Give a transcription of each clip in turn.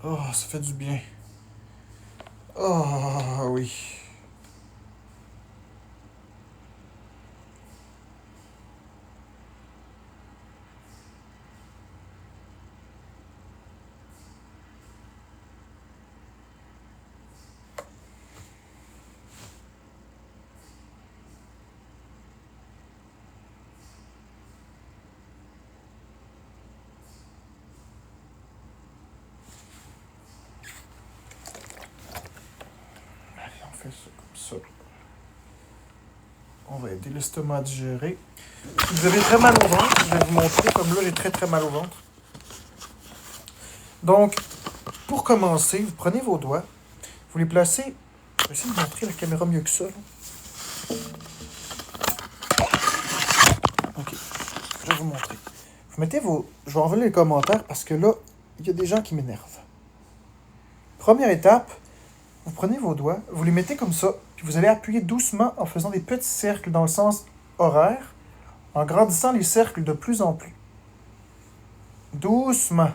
Oh, ça fait du bien. Oh, oui. Allez, on fait ça comme ça. On va aider l'estomac à digérer. Si vous avez très mal au ventre, je vais vous montrer. Comme là, j'ai très très mal au ventre. Donc, pour commencer, vous prenez vos doigts. Vous les placez. Je vais essayer de montrer la caméra mieux que ça. Là. Ok, je vais vous montrer. Vous mettez vos... Je vais enlever les commentaires parce que là, il y a des gens qui m'énervent. Première étape, vous prenez vos doigts, vous les mettez comme ça, puis vous allez appuyer doucement en faisant des petits cercles dans le sens horaire, en grandissant les cercles de plus en plus. Doucement.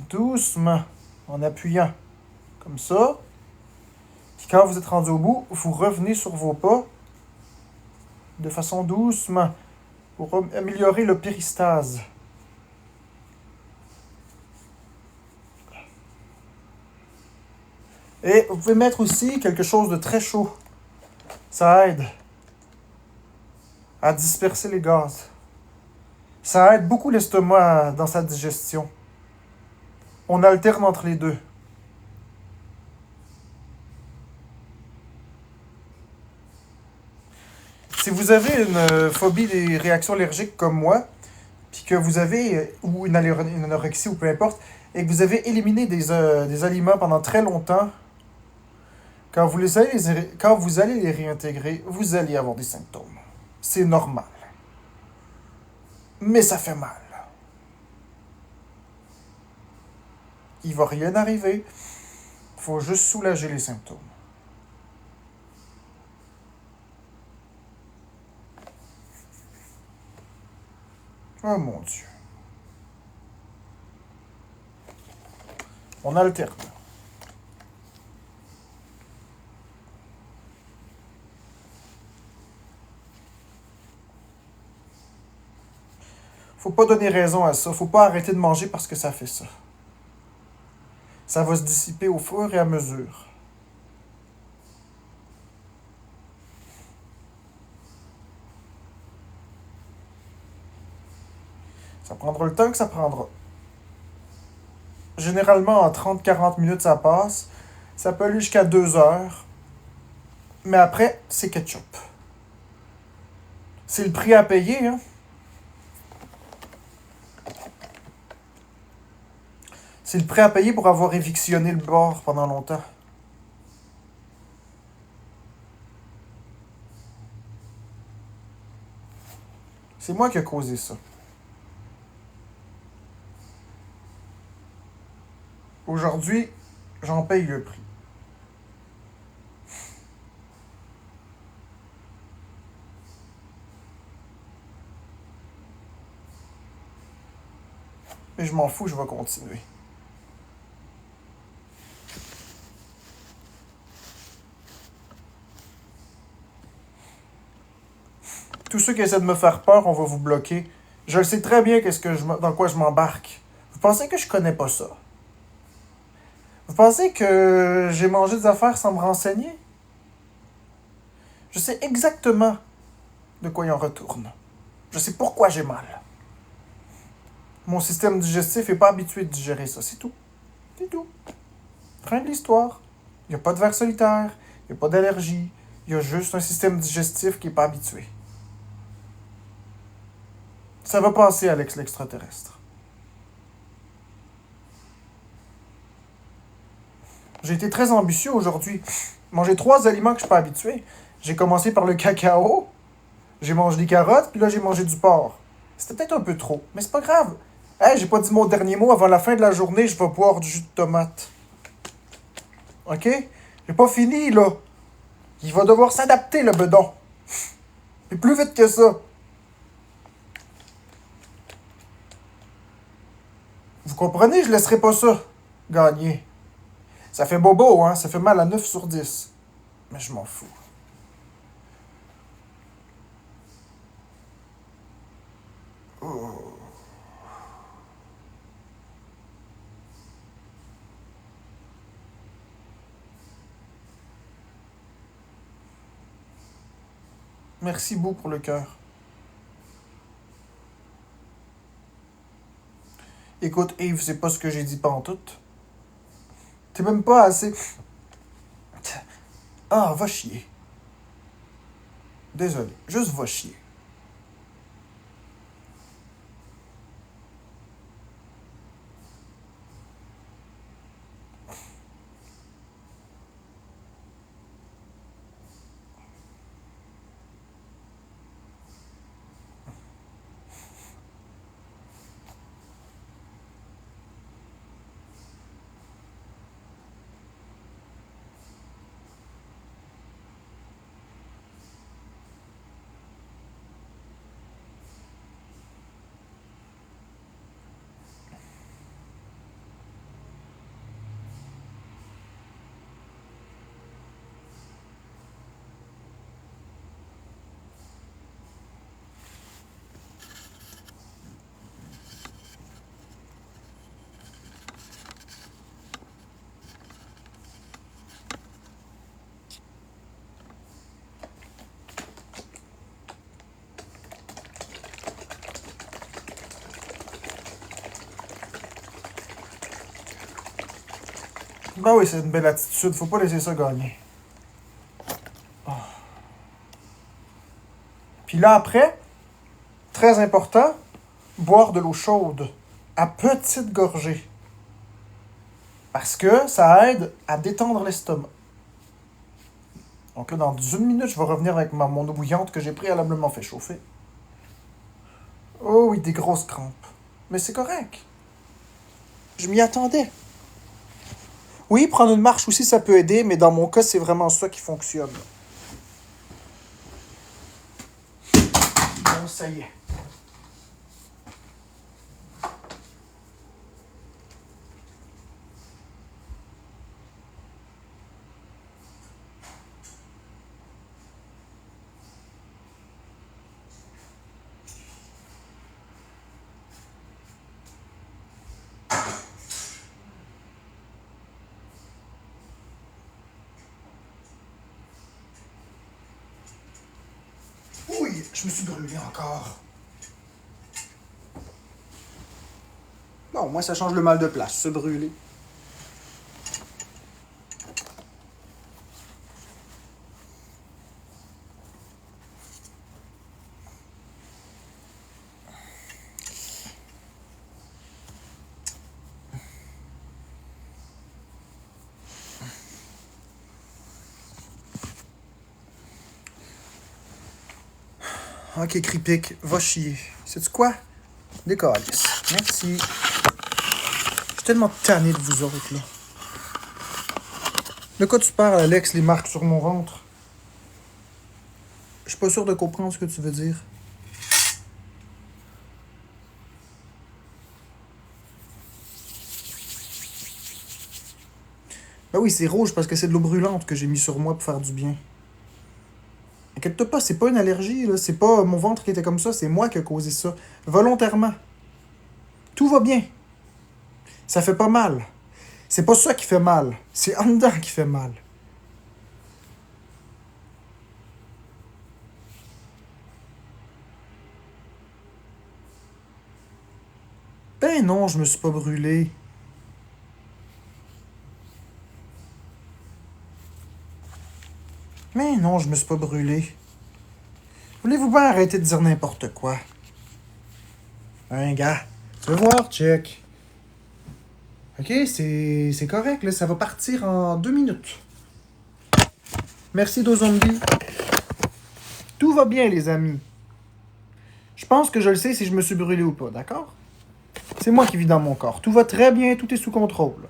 Doucement. En appuyant. Comme ça. Puis quand vous êtes rendu au bout, vous revenez sur vos pas de façon doucement pour améliorer le péristase. Et vous pouvez mettre aussi quelque chose de très chaud. Ça aide à disperser les gaz. Ça aide beaucoup l'estomac dans sa digestion. On alterne entre les deux. Si vous avez une phobie des réactions allergiques comme moi, puis que vous avez, ou une anorexie ou peu importe, et que vous avez éliminé des aliments pendant très longtemps, quand vous allez les réintégrer, vous allez avoir des symptômes. C'est normal. Mais ça fait mal. Il va rien arriver. Il faut juste soulager les symptômes. Oh mon Dieu. On alterne. Faut pas donner raison à ça. Faut pas arrêter de manger parce que ça fait ça. Ça va se dissiper au fur et à mesure. Ça prendra le temps que ça prendra. Généralement, en 30-40 minutes, ça passe. Ça peut aller jusqu'à 2 heures. Mais après, c'est ketchup. C'est le prix à payer, hein. C'est le prix à payer pour avoir évictionné le bord pendant longtemps. C'est moi qui ai causé ça. Aujourd'hui, j'en paye le prix. Mais je m'en fous, je vais continuer. Tous ceux qui essaient de me faire peur, on va vous bloquer. Je le sais très bien dans quoi je m'embarque. Vous pensez que je connais pas ça? Vous pensez que j'ai mangé des affaires sans me renseigner? Je sais exactement de quoi il en retourne. Je sais pourquoi j'ai mal. Mon système digestif est pas habitué de digérer ça, c'est tout. C'est tout. Fin de l'histoire. Il n'y a pas de vers solitaire, il n'y a pas d'allergie, il y a juste un système digestif qui n'est pas habitué. Ça va passer, Alex l'extraterrestre. J'ai été très ambitieux aujourd'hui. Manger 3 aliments que je suis pas habitué. J'ai commencé par le cacao, j'ai mangé des carottes, puis là j'ai mangé du porc. C'était peut-être un peu trop, mais c'est pas grave. Hey, j'ai pas dit mon dernier mot. Avant la fin de la journée, je vais boire du jus de tomate. OK? J'ai pas fini, là. Il va devoir s'adapter, le bedon. Et plus vite que ça. Vous comprenez? Je laisserai pas ça. Gagné. Ça fait bobo, hein? Ça fait mal à 9 sur 10. Mais je m'en fous. Oh. Merci beaucoup pour le cœur. Écoute, Yves, c'est pas ce que j'ai dit pantoute. T'es même pas assez... Ah, va chier. Désolé. Juste va chier. Ben oui, c'est une belle attitude. Faut pas laisser ça gagner. Puis là, après, très important, boire de l'eau chaude à petite gorgée. Parce que ça aide à détendre l'estomac. Donc là, dans 1 minute, je vais revenir avec mon eau bouillante que j'ai préalablement fait chauffer. Oh oui, des grosses crampes. Mais c'est correct. Je m'y attendais. Oui, prendre une marche aussi, ça peut aider, mais dans mon cas, c'est vraiment ça qui fonctionne. Bon, ça y est. Oui, je me suis brûlé encore. Bon, moi, ça change le mal de place, se brûler. Ok, Cripic, va chier. Sais-tu quoi? Décalisse. Merci. Je suis tellement tanné de vous autres, là. De quoi tu parles, Alex, les marques sur mon ventre? Je suis pas sûr de comprendre ce que tu veux dire. Ben oui, c'est rouge parce que c'est de l'eau brûlante que j'ai mis sur moi pour faire du bien. Inquiète-toi pas, c'est pas une allergie, là. C'est pas mon ventre qui était comme ça, c'est moi qui ai causé ça. Volontairement. Tout va bien. Ça fait pas mal. C'est pas ça qui fait mal. C'est en dedans qui fait mal. Ben non, je me suis pas brûlé. Mais non, je me suis pas brûlé. Voulez-vous bien arrêter de dire n'importe quoi? Hein, gars? Tu veux voir? Check. Ok, c'est correct, là. Ça va partir en 2 minutes. Merci, Zombie. Tout va bien, les amis. Je pense que je le sais si je me suis brûlé ou pas, d'accord? C'est moi qui vis dans mon corps. Tout va très bien, tout est sous contrôle.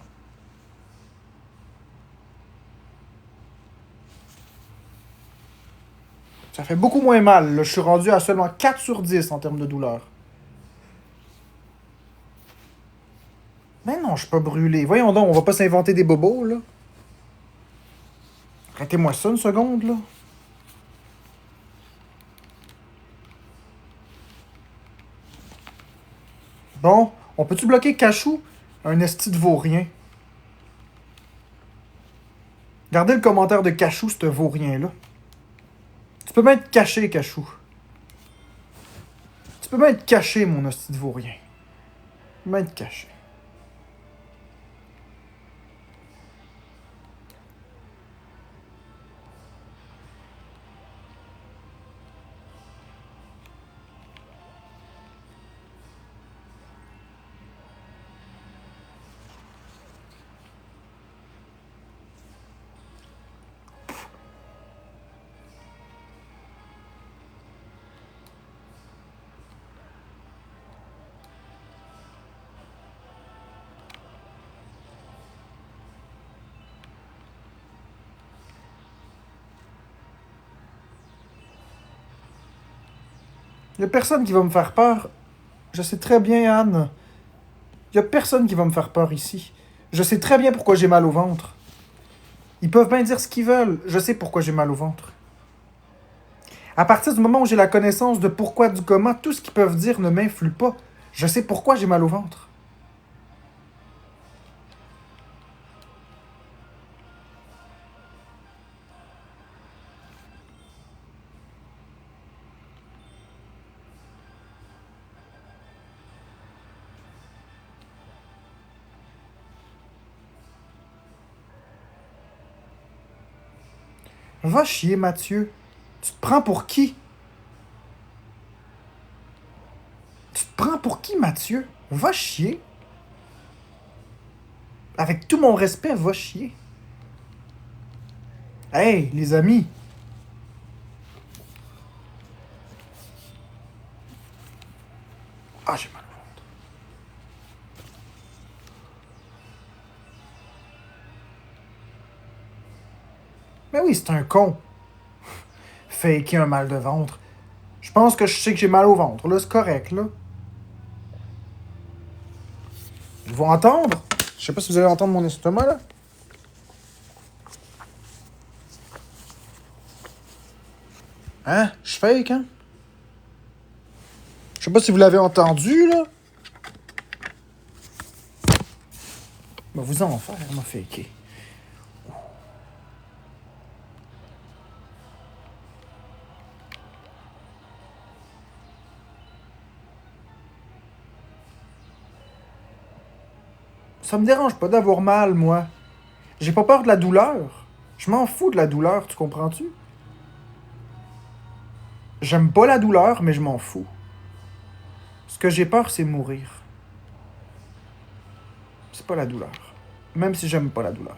Ça fait beaucoup moins mal. Là. Je suis rendu à seulement 4 sur 10 en termes de douleur. Mais non, je suis pas brûlé. Voyons donc, on va pas s'inventer des bobos, là. Arrêtez-moi ça une seconde, là. Bon, on peut-tu bloquer Cachou? Un esti de vaurien. Regardez le commentaire de Cachou, ce vaurien-là. Tu peux même être caché, Cachou. Tu peux même être caché, mon esti de vaurien. Tu peux même être caché. Y a personne qui va me faire peur. Je sais très bien, Anne. Y a personne qui va me faire peur ici. Je sais très bien pourquoi j'ai mal au ventre. Ils peuvent bien dire ce qu'ils veulent. Je sais pourquoi j'ai mal au ventre. À partir du moment où j'ai la connaissance de pourquoi du comment, tout ce qu'ils peuvent dire ne m'influe pas. Je sais pourquoi j'ai mal au ventre. Va chier, Mathieu. Tu te prends pour qui? Tu te prends pour qui, Mathieu? Va chier. Avec tout mon respect, va chier. Hey, les amis. Ah, j'ai mal au ventre. Mais oui, c'est un con. Faker un mal de ventre. Je pense que je sais que j'ai mal au ventre. Là, c'est correct, là. Ils vont entendre. Je sais pas si vous allez entendre mon estomac, là. Hein? Je fake, hein? Je sais pas si vous l'avez entendu, là. Ben, vous en faire, m'a faké. Ça me dérange pas d'avoir mal, moi. J'ai pas peur de la douleur. Je m'en fous de la douleur, tu comprends-tu? J'aime pas la douleur, mais je m'en fous. Ce que j'ai peur, c'est mourir. C'est pas la douleur. Même si j'aime pas la douleur.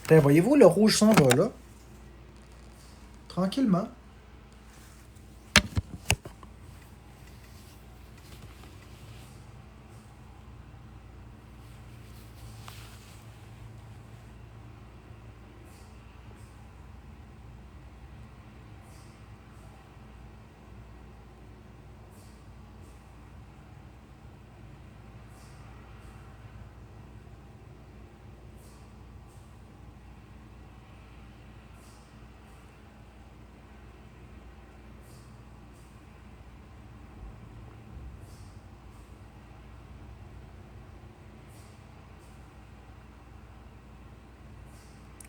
Putain, voyez-vous, le rouge s'en va, là. Tranquillement.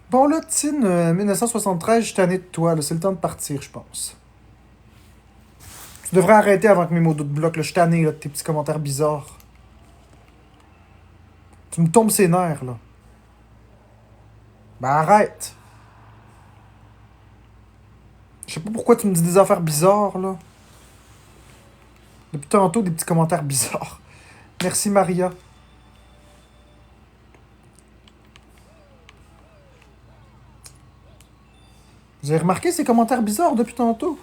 Bon, là, Tine, 1973, je suis tanné de toi, là. C'est le temps de partir, je pense. Tu devrais arrêter avant que mes mots de bloc, là. Je suis tanné, là, de tes petits commentaires bizarres. Tu me tombes ses nerfs, là. Ben, arrête. Je sais pas pourquoi tu me dis des affaires bizarres, là. Depuis tantôt, des petits commentaires bizarres. Merci, Maria. Vous avez remarqué ces commentaires bizarres depuis tantôt?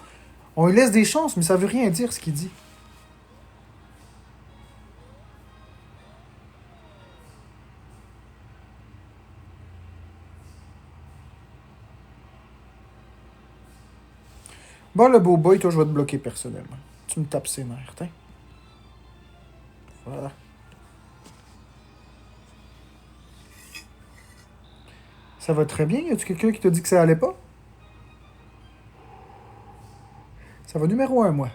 On lui laisse des chances, mais ça veut rien dire, ce qu'il dit. Bon, le beau boy, toi, je vais te bloquer personnellement. Tu me tapes ses nerfs, tiens. Voilà. Ça va très bien. Y a-tu quelqu'un qui t'a dit que ça allait pas? Ça va numéro un, moi.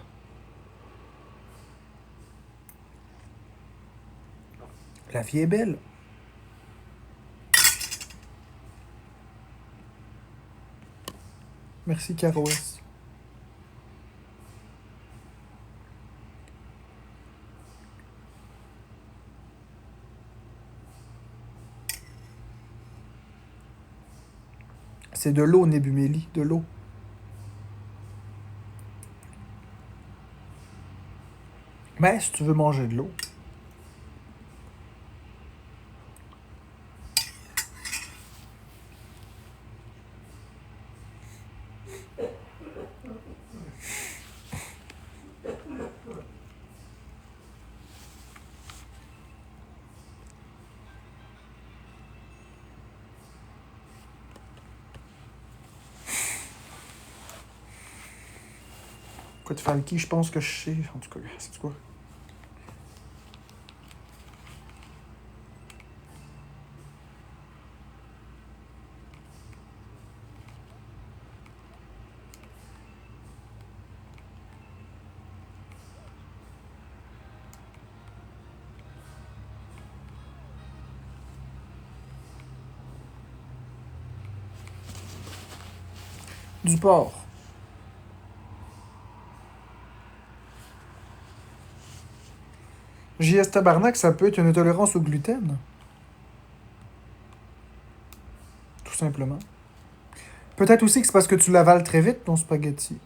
La vie est belle. Merci, Caro S. C'est de l'eau, Nebumélie, de l'eau. Mais si tu veux manger de l'eau. Quoi de Falky, je pense que je sais. En tout cas, c'est quoi? Du porc. JS Tabarnak, ça peut être une intolérance au gluten. Tout simplement. Peut-être aussi que c'est parce que tu l'avales très vite, ton spaghetti.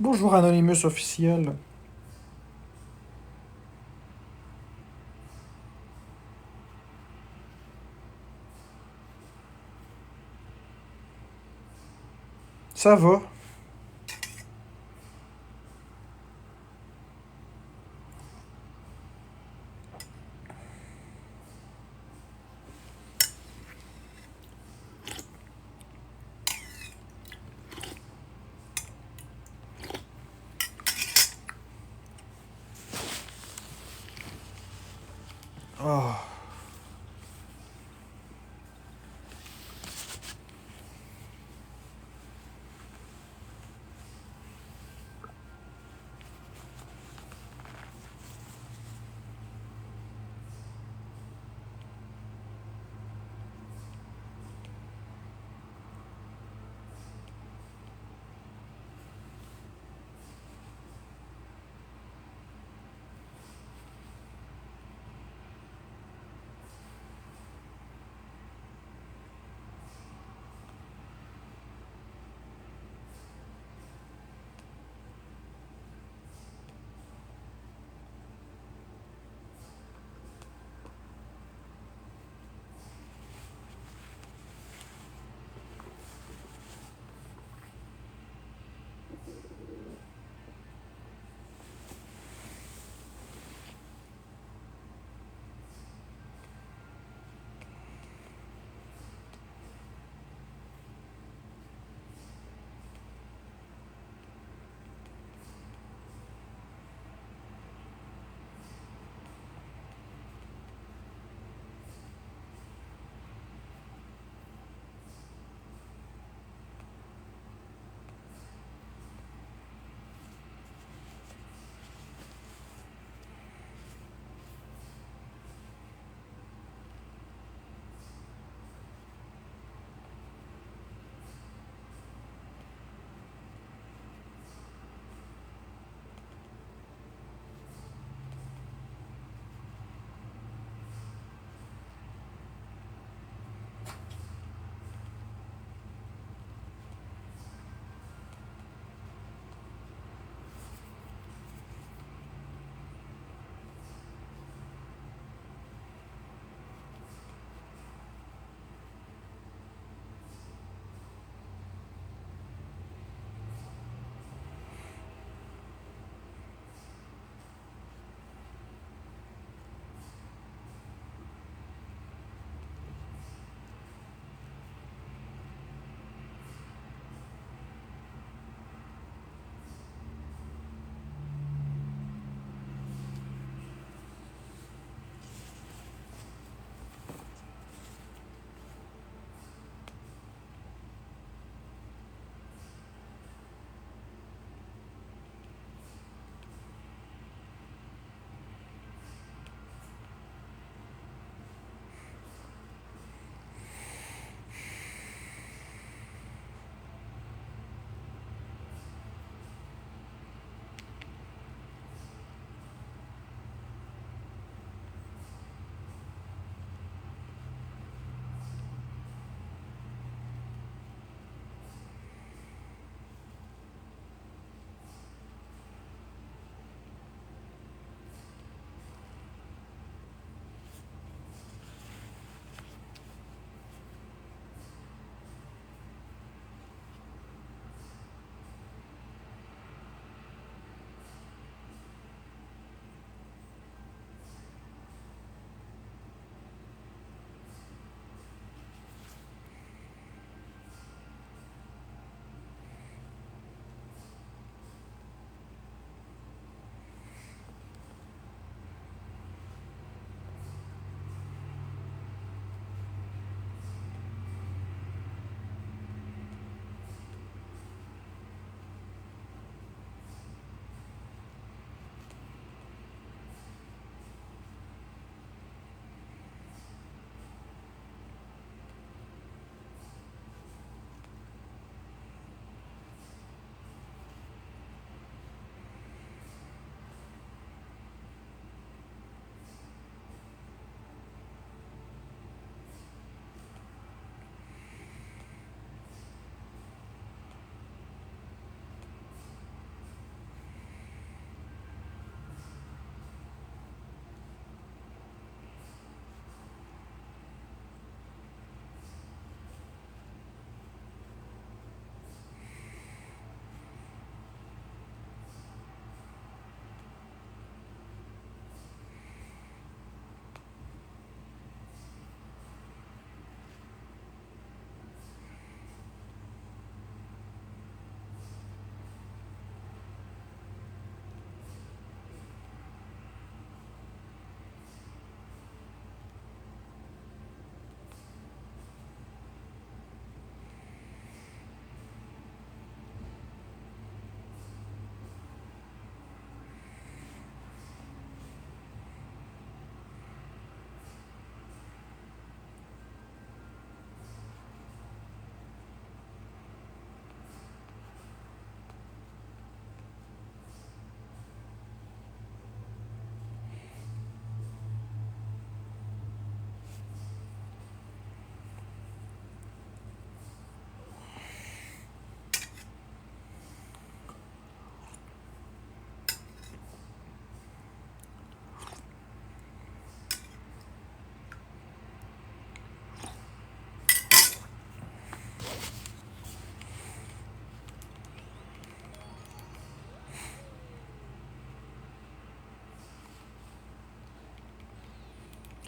Bonjour Anonymous officiel. Ça va. Oh.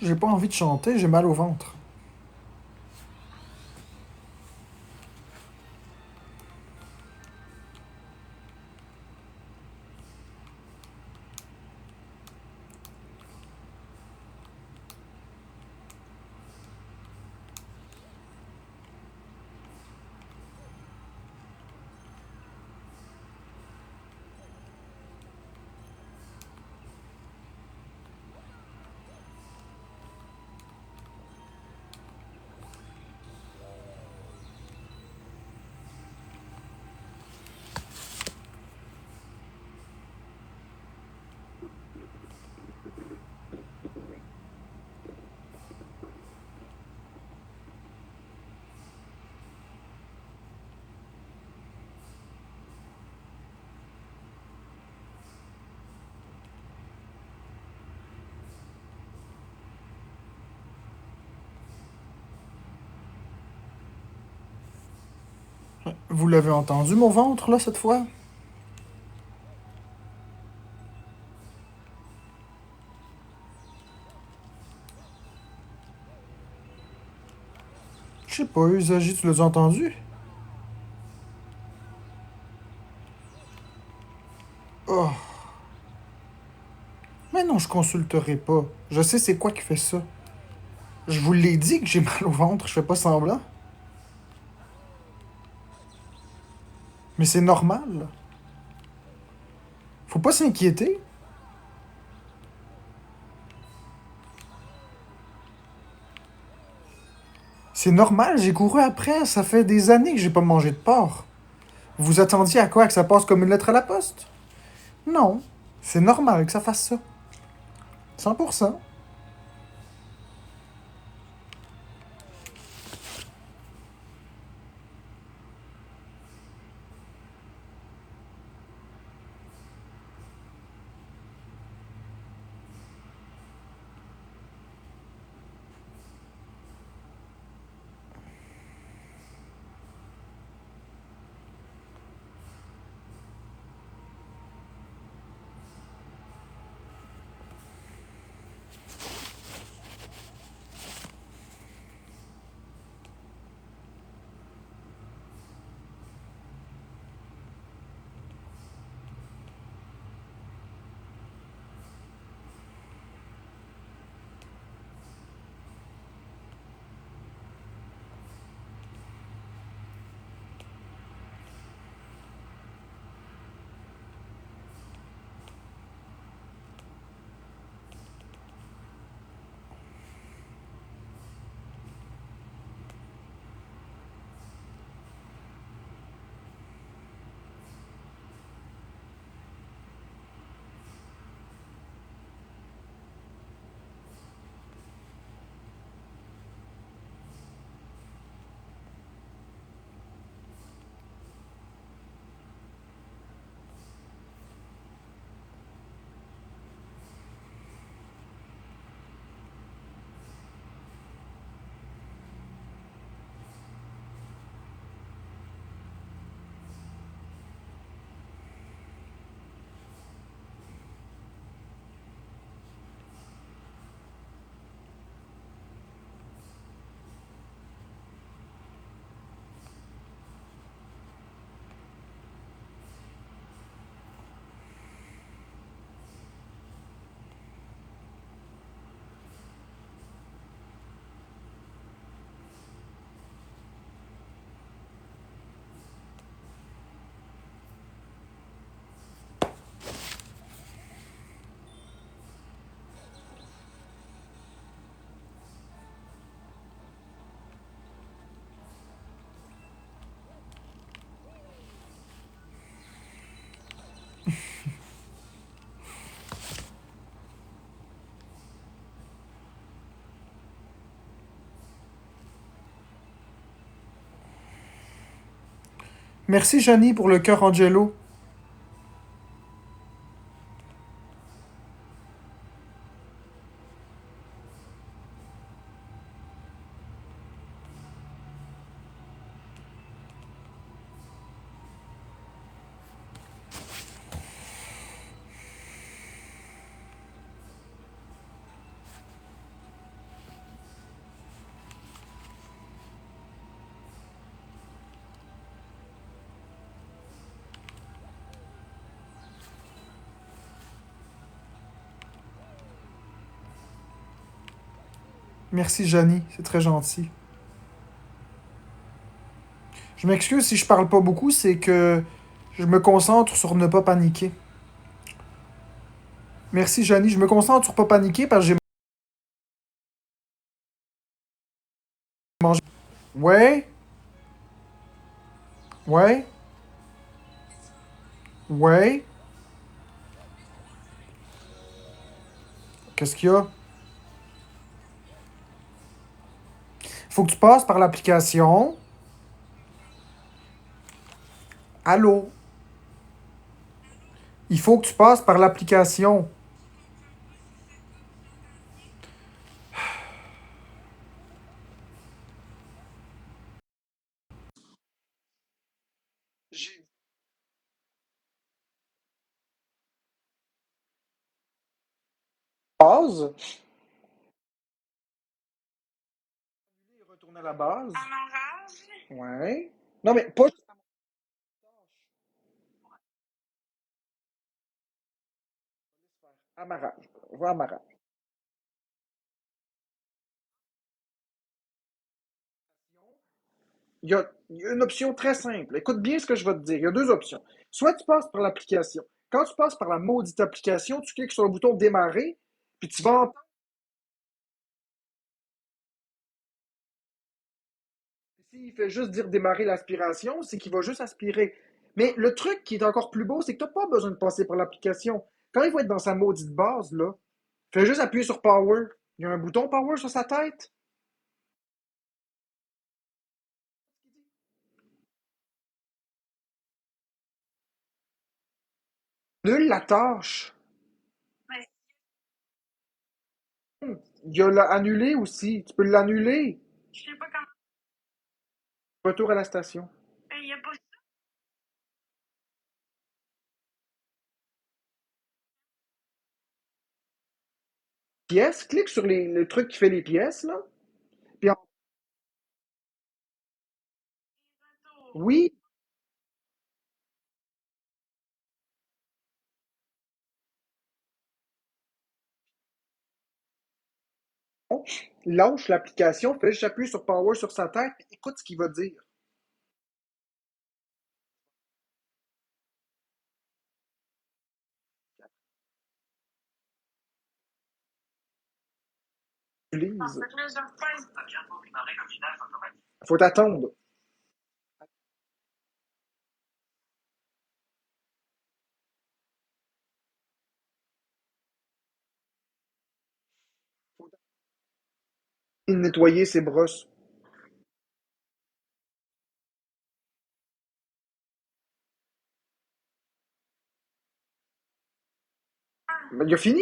J'ai pas envie de chanter, j'ai mal au ventre. Vous l'avez entendu, mon ventre, là, cette fois? Je sais pas, Usagi, tu l'as entendu? Oh. Mais non, je consulterai pas. Je sais c'est quoi qui fait ça. Je vous l'ai dit que j'ai mal au ventre, je fais pas semblant. Mais c'est normal. Faut pas s'inquiéter. C'est normal, j'ai couru après, ça fait des années que j'ai pas mangé de porc. Vous attendiez à quoi? Que ça passe comme une lettre à la poste? Non, c'est normal que ça fasse ça. 100%. Merci, Janie, pour le cœur Angelo. Merci, Janie. C'est très gentil. Je m'excuse si je parle pas beaucoup, c'est que je me concentre sur ne pas paniquer. Merci, Janie. Je me concentre sur pas paniquer parce que j'ai mangé. Ouais, ouais, ouais. Qu'est-ce qu'il y a? Faut que tu passes par l'application. Allô? Il faut que tu passes par l'application. J'ai base. Retourne à la base. Ouais. Non, mais pas amarrage. Va amarrage. Il y a une option très simple. Écoute bien ce que je vais te dire. Il y a deux options. Soit tu passes par l'application. Quand tu passes par la maudite application, tu cliques sur le bouton démarrer, puis tu vas entendre. S'il fait juste dire démarrer l'aspiration, c'est qu'il va juste aspirer. Mais le truc qui est encore plus beau, c'est que tu n'as pas besoin de passer par l'application. Quand il va être dans sa maudite base, là, fais juste appuyer sur Power. Il y a un bouton Power sur sa tête. Nulle la tâche. Il y a l'annuler aussi. Tu peux l'annuler. Retour à la station. Pièces, clique sur le truc qui fait les pièces, là. Puis oui, lâche l'application, fais juste appuyer sur Power sur sa tête, puis écoute ce qu'il va dire. Utilise. Faut t'attendre. Faut nettoyer ses brosses. Ben, il a fini.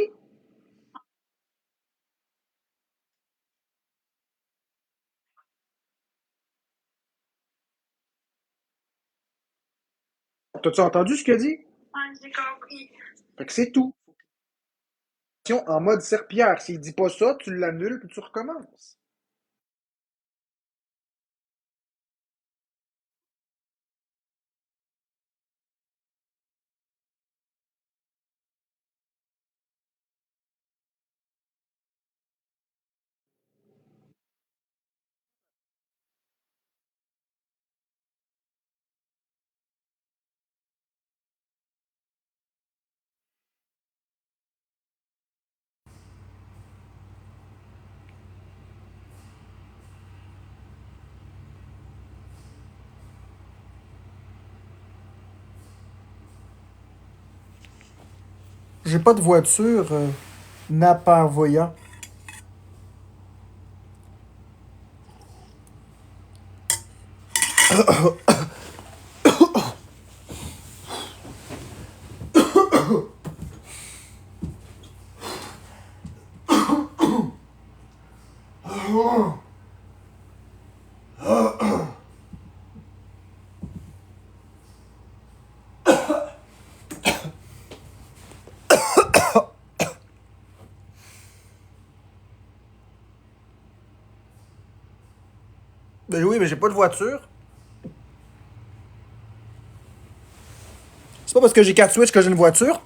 T'as-tu entendu ce qu'il a dit? Fait que c'est tout. En mode serpillère. S'il dit pas ça, tu l'annules puis tu recommences. J'ai pas de voiture, Napa Voya. Ben oui, mais j'ai pas de voiture. C'est pas parce que j'ai 4 Switch que j'ai une voiture.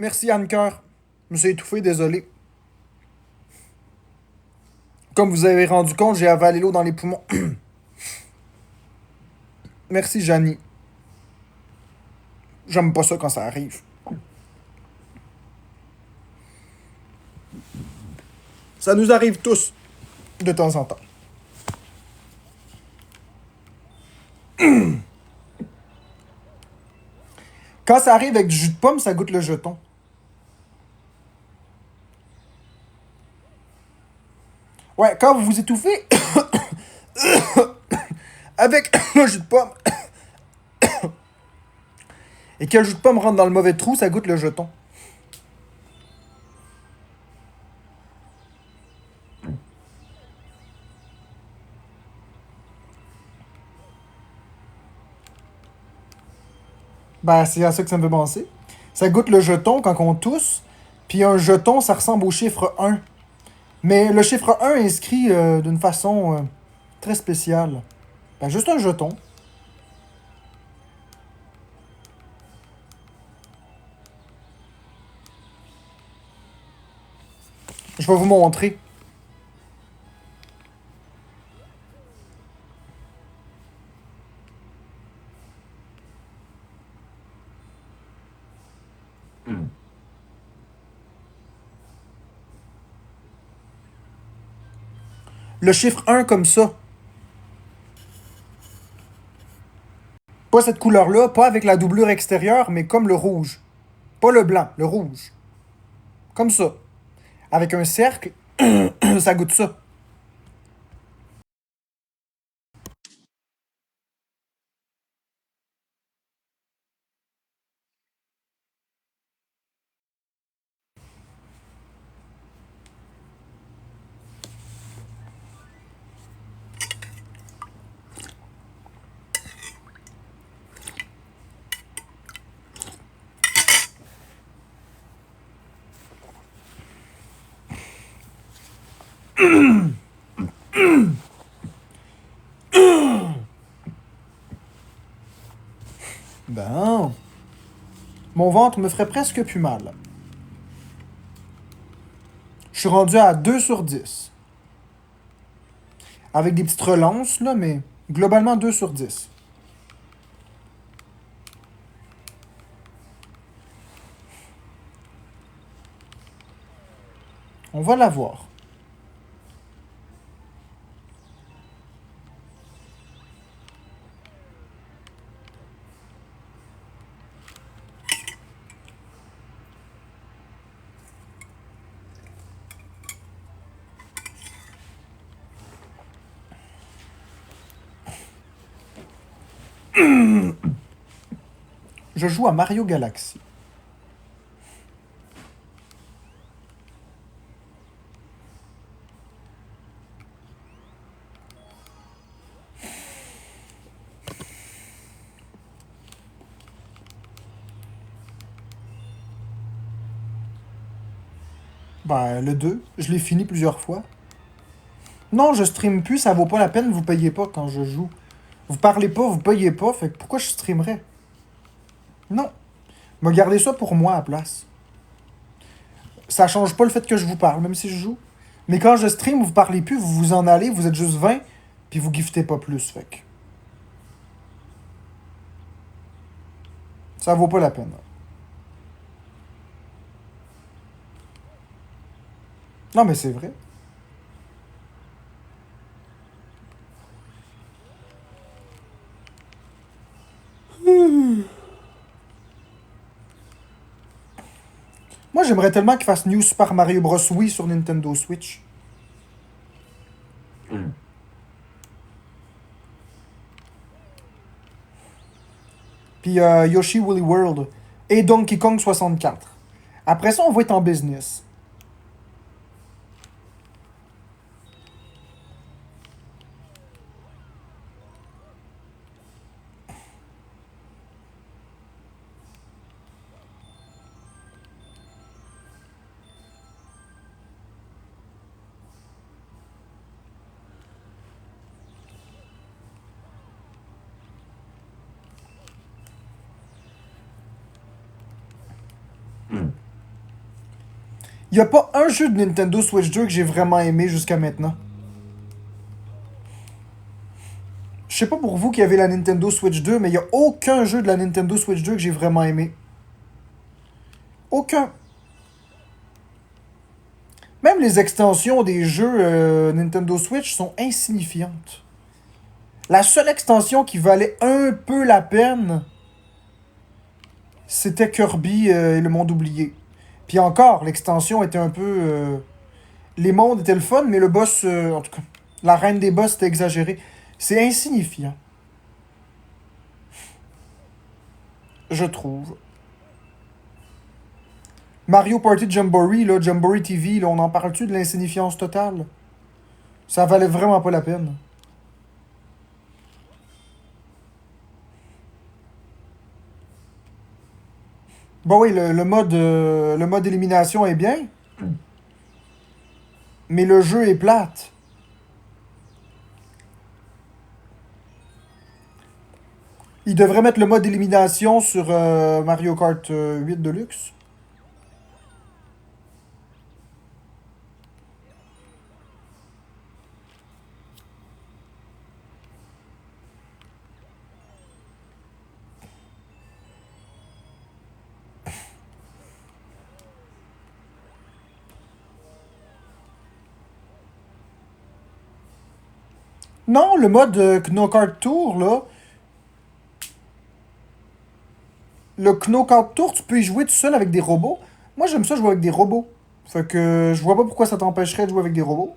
Merci Anne-Cœur. Je me suis étouffé, désolé. Comme vous avez rendu compte, j'ai avalé l'eau dans les poumons. Merci Janie. J'aime pas ça quand ça arrive. Ça nous arrive tous, de temps en temps. Quand ça arrive avec du jus de pomme, ça goûte le jeton. Ouais, quand vous vous étouffez avec le jus de pomme et que le jus de pomme rentre dans le mauvais trou, ça goûte le jeton. Ben, c'est à ça que ça me fait penser. Ça goûte le jeton quand on tousse, puis un jeton, ça ressemble au chiffre 1. Mais le chiffre 1 est inscrit d'une façon très spéciale. Ben, juste un jeton. Je vais vous montrer. Le chiffre 1 comme ça. Pas cette couleur-là, pas avec la doublure extérieure, mais comme le rouge. Pas le blanc, le rouge. Comme ça. Avec un cercle, ça goûte ça. Ben, mon ventre me ferait presque plus mal. Je suis rendu à 2 sur 10. Avec des petites relances, là, mais globalement 2 sur 10. On va la voir. Je joue à Mario Galaxy. Ben, le 2, je l'ai fini plusieurs fois. Non, je stream plus, ça vaut pas la peine, vous payez pas quand je joue. Vous parlez pas, vous payez pas, fait que pourquoi je streamerais? Non. Me gardez ça pour moi à la place. Ça change pas le fait que je vous parle, même si je joue. Mais quand je stream, vous parlez plus, vous vous en allez, vous êtes juste 20, puis vous giftez pas plus, fait que... Ça vaut pas la peine. Non, mais c'est vrai. Moi, j'aimerais tellement qu'ils fassent New Super Mario Bros. Wii sur Nintendo Switch. Puis Yoshi Woolly World et Donkey Kong 64. Après ça, on va être en business. Il n'y a pas un jeu de Nintendo Switch 2 que j'ai vraiment aimé jusqu'à maintenant. Je sais pas pour vous qui avez la Nintendo Switch 2, mais il n'y a aucun jeu de la Nintendo Switch 2 que j'ai vraiment aimé. Aucun. Même les extensions des jeux Nintendo Switch sont insignifiantes. La seule extension qui valait un peu la peine, c'était Kirby et le monde oublié. Puis encore, l'extension était un peu... les mondes étaient le fun, mais le boss, en tout cas, la reine des boss était exagérée. C'est insignifiant, je trouve. Mario Party Jamboree, là, Jamboree TV, là, on en parle-tu de l'insignifiance totale? Ça valait vraiment pas la peine. Bon oui, le mode élimination est bien, mais le jeu est plate. Il devrait mettre le mode élimination sur Mario Kart 8 Deluxe. Non, le mode Kno Kart Tour, là, le Kno Kart Tour, tu peux y jouer tout seul avec des robots. Moi, j'aime ça jouer avec des robots. Fait que je vois pas pourquoi ça t'empêcherait de jouer avec des robots.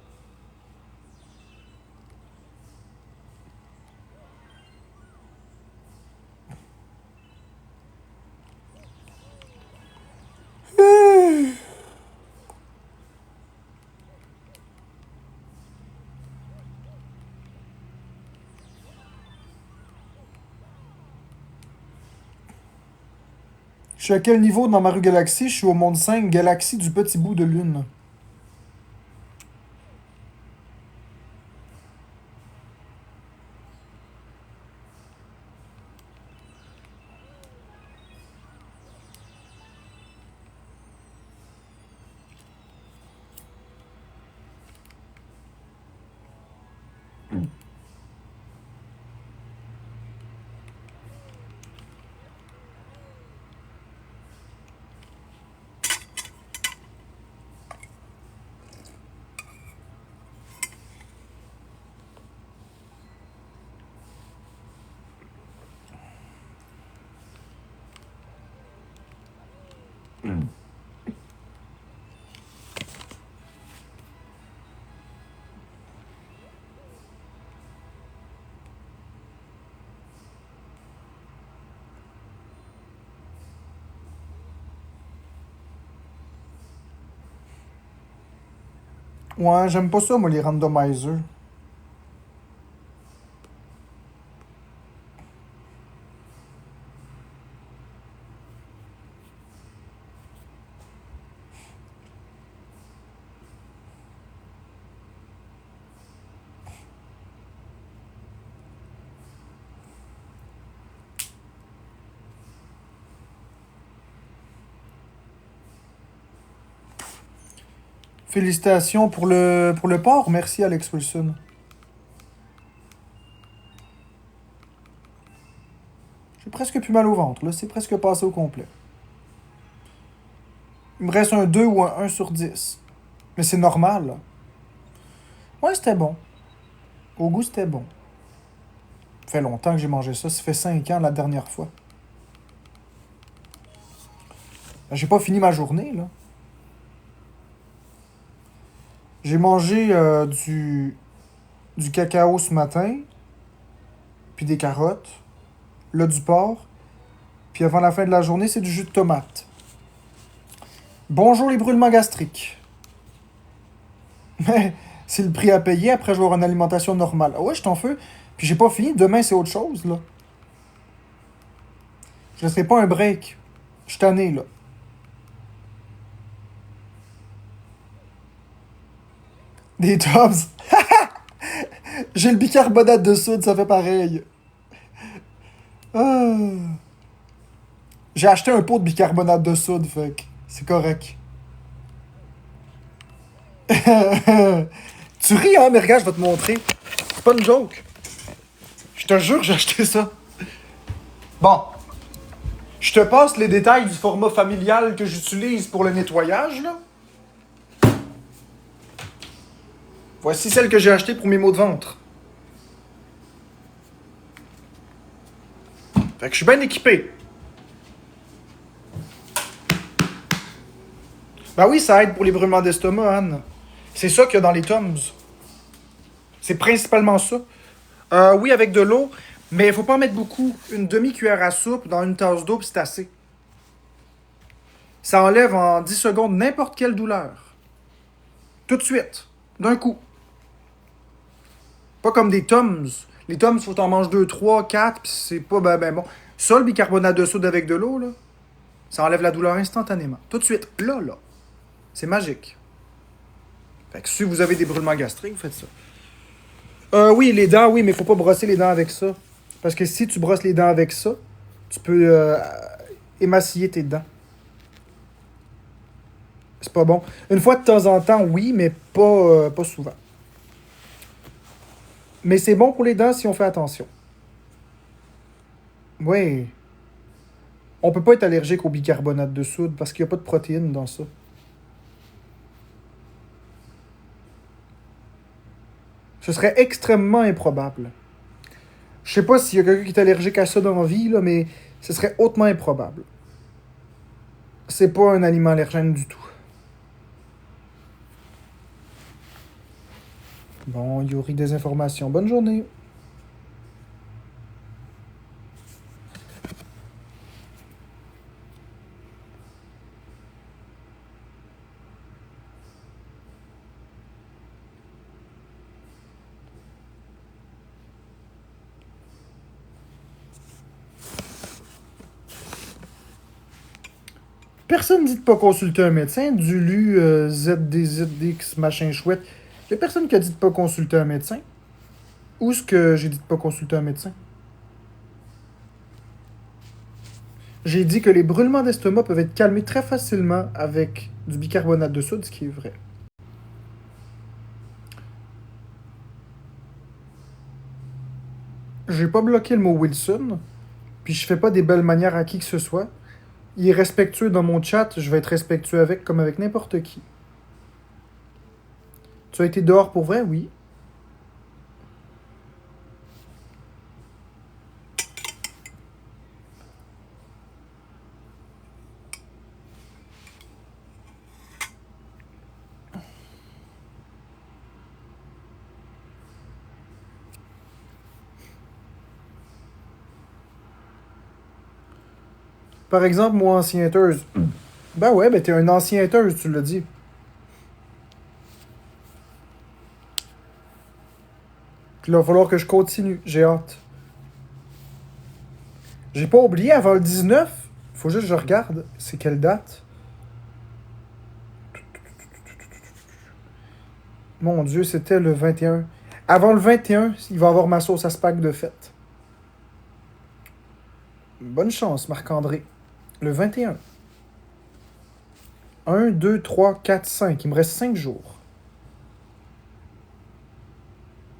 Je suis à quel niveau dans Mario Galaxy? Je suis au monde 5, Galaxie du petit bout de lune. Ouais, j'aime pas ça, moi, les randomizers. Félicitations pour le port. Merci, Alex Wilson. J'ai presque plus mal au ventre, là. C'est presque passé au complet. Il me reste un 2 ou un 1 sur 10. Mais c'est normal, là. Ouais, c'était bon. Au goût, c'était bon. Ça fait longtemps que j'ai mangé ça. Ça fait 5 ans la dernière fois. J'ai pas fini ma journée, là. J'ai mangé du cacao ce matin, puis des carottes, là du porc, puis avant la fin de la journée, c'est du jus de tomate. Bonjour les brûlements gastriques. Mais c'est le prix à payer après avoir une alimentation normale. Ah ouais, je t'en fais. Puis j'ai pas fini, demain c'est autre chose, là. Je laisserai pas un break. Je suis tanné, là. Des tops. J'ai le bicarbonate de soude, ça fait pareil. Ah. J'ai acheté un pot de bicarbonate de soude, fait que c'est correct. Tu ris, hein, mais regarde, je vais te montrer. C'est pas une joke. Je te jure, j'ai acheté ça. Bon, je te passe les détails du format familial que j'utilise pour le nettoyage, là. Voici celle que j'ai achetée pour mes maux de ventre. Fait que je suis bien équipé. Ben oui, ça aide pour les brûlements d'estomac, Anne. C'est ça qu'il y a dans les Tums. C'est principalement ça. Oui, avec de l'eau, mais il faut pas en mettre beaucoup. Une demi-cuillère à soupe dans une tasse d'eau, puis c'est assez. Ça enlève en 10 secondes n'importe quelle douleur. Tout de suite. D'un coup. Pas comme des Tums. Les Tums, faut en manger 2, 3, 4, puis c'est pas ben bon. Ça, le bicarbonate de soude avec de l'eau, là, ça enlève la douleur instantanément. Tout de suite. Là, là. C'est magique. Fait que si vous avez des brûlements gastriques, vous faites ça. Oui, les dents, oui, mais faut pas brosser les dents avec ça. Parce que si tu brosses les dents avec ça, tu peux émacier tes dents. C'est pas bon. Une fois de temps en temps, oui, mais pas souvent. Mais c'est bon pour les dents si on fait attention. Oui. On peut pas être allergique au bicarbonate de soude parce qu'il n'y a pas de protéines dans ça. Ce serait extrêmement improbable. Je sais pas s'il y a quelqu'un qui est allergique à ça dans la vie, là, mais ce serait hautement improbable. C'est pas un aliment allergène du tout. Bon, Yuri, des informations. Bonne journée. Personne dit de pas consulter un médecin. Du lu ZDZX machin chouette. Y a personne qui a dit de pas consulter un médecin. Où est-ce que j'ai dit de pas consulter un médecin? J'ai dit que les brûlements d'estomac peuvent être calmés très facilement avec du bicarbonate de soude, ce qui est vrai. J'ai pas bloqué le mot Wilson, puis je fais pas des belles manières à qui que ce soit. Il est respectueux dans mon chat, je vais être respectueux avec comme avec n'importe qui. Tu as été dehors pour vrai? Oui. Par exemple, moi, ancien hateuse. Ben ouais, ben t'es un ancien hateuse, tu l'as dit. Puis là, il va falloir que je continue. J'ai hâte. J'ai pas oublié avant le 19. Faut juste que je regarde. C'est quelle date? Mon Dieu, c'était le 21. Avant le 21, il va y avoir ma sauce à spag de fête. Bonne chance, Marc-André. Le 21. 1, 2, 3, 4, 5. Il me reste 5 jours.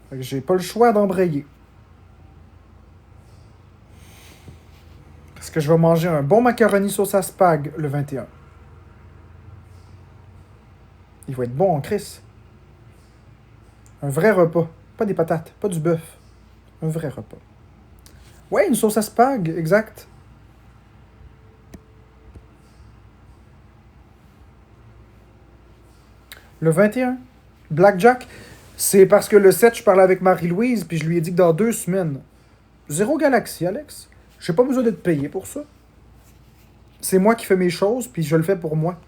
Fait que j'ai pas le choix d'embrayer. Parce que je vais manger un bon macaroni sauce à spag le 21. Il va être bon en crise. Un vrai repas. Pas des patates, pas du bœuf. Un vrai repas. Ouais, une sauce à spag, exact. Le 21. Blackjack. C'est parce que le 7, je parlais avec Marie-Louise, puis je lui ai dit que dans 2 semaines. Zéro galaxie, Alex. J'ai pas besoin d'être payé pour ça. C'est moi qui fais mes choses, puis je le fais pour moi.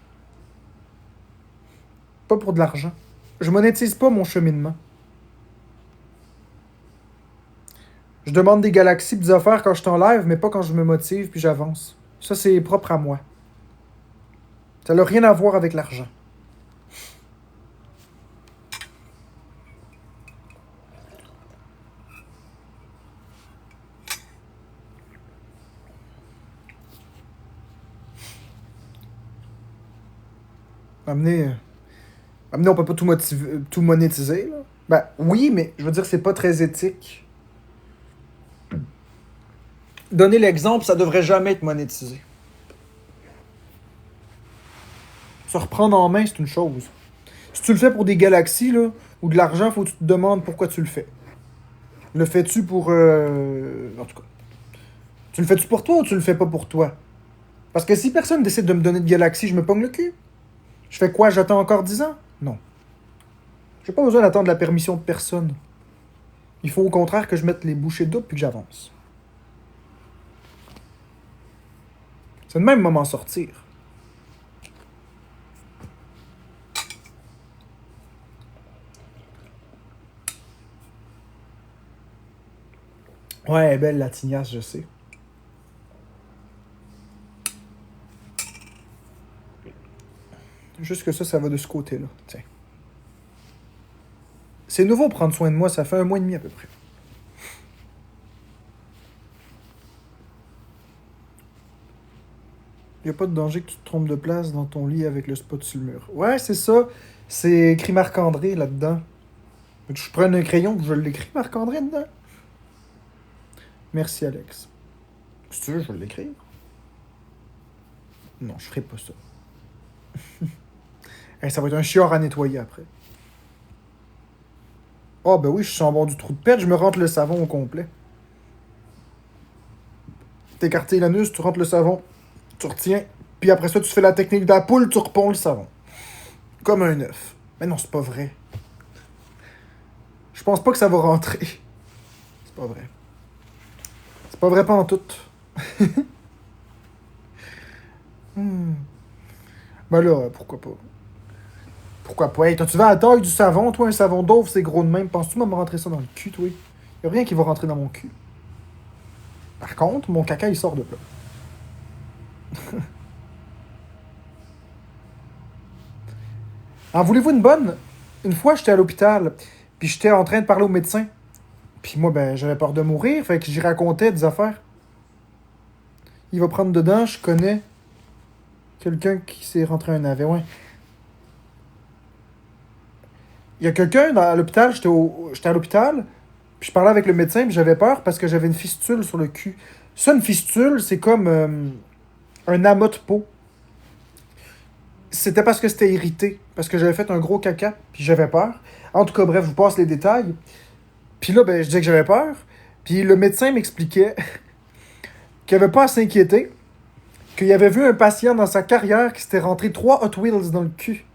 Pas pour de l'argent. Je monétise pas mon cheminement. Je demande des galaxies pis des affaires quand je suis en live, mais pas quand je me motive puis j'avance. Ça, c'est propre à moi. Ça n'a rien à voir avec l'argent. Amener. Ah, mais non, on peut pas tout monétiser, là. Ben, oui, mais je veux dire, c'est pas très éthique. Donner l'exemple, ça devrait jamais être monétisé. Se reprendre en main, c'est une chose. Si tu le fais pour des galaxies, là, ou de l'argent, faut que tu te demandes pourquoi tu le fais. Le fais-tu pour... En tout cas. Tu le fais-tu pour toi ou tu le fais pas pour toi? Parce que si personne décide de me donner de galaxies, je me pogne le cul. Je fais quoi? J'attends encore 10 ans? Non. J'ai pas besoin d'attendre la permission de personne. Il faut au contraire que je mette les bouchées doubles puis que j'avance. C'est le même moment sortir. Ouais, elle est belle la tignasse, je sais. Juste que ça va de ce côté-là. Tiens. C'est nouveau prendre soin de moi, ça fait 1 mois et demi à peu près. Y a pas de danger que tu te trompes de place dans ton lit avec le spot sur le mur. Ouais, c'est ça. C'est écrit Marc-André là-dedans. Veux-tu que je prenne un crayon et je l'écris Marc-André dedans? Merci Alex. Si tu veux, je vais l'écrire. Non, je ferai pas ça. Hey, ça va être un chiard à nettoyer après. Ah, ben oui, je sens bon du trou de pète, je me rentre le savon au complet. T'écartes l'anus, tu rentres le savon, tu retiens, puis après ça, tu fais la technique de la poule, tu reponds le savon. Comme un œuf. Mais non, c'est pas vrai. Je pense pas que ça va rentrer. C'est pas vrai. C'est pas vrai pas en tout. Hmm. Ben là, pourquoi pas? Pourquoi pas? Hey, tu vas à la taille du savon, toi, un savon d'oeuf, c'est gros de même. Penses-tu me rentrer ça dans le cul, toi? Y'a rien qui va rentrer dans mon cul. Par contre, mon caca, il sort de là. En voulez-vous une bonne? Une fois, j'étais à l'hôpital, puis j'étais en train de parler au médecin. Puis moi, ben, j'avais peur de mourir, fait que j'y racontais des affaires. Il va prendre dedans, je connais quelqu'un qui s'est rentré un navet, ouais. Il y a quelqu'un à l'hôpital, j'étais à l'hôpital, puis je parlais avec le médecin, puis j'avais peur parce que j'avais une fistule sur le cul. Ça, une fistule, c'est comme un amas de peau. C'était parce que c'était irrité, parce que j'avais fait un gros caca, puis j'avais peur. En tout cas, bref, je vous passe les détails. Puis là, ben, je disais que j'avais peur. Puis le médecin m'expliquait qu'il avait pas à s'inquiéter, qu'il avait vu un patient dans sa carrière qui s'était rentré 3 Hot Wheels dans le cul.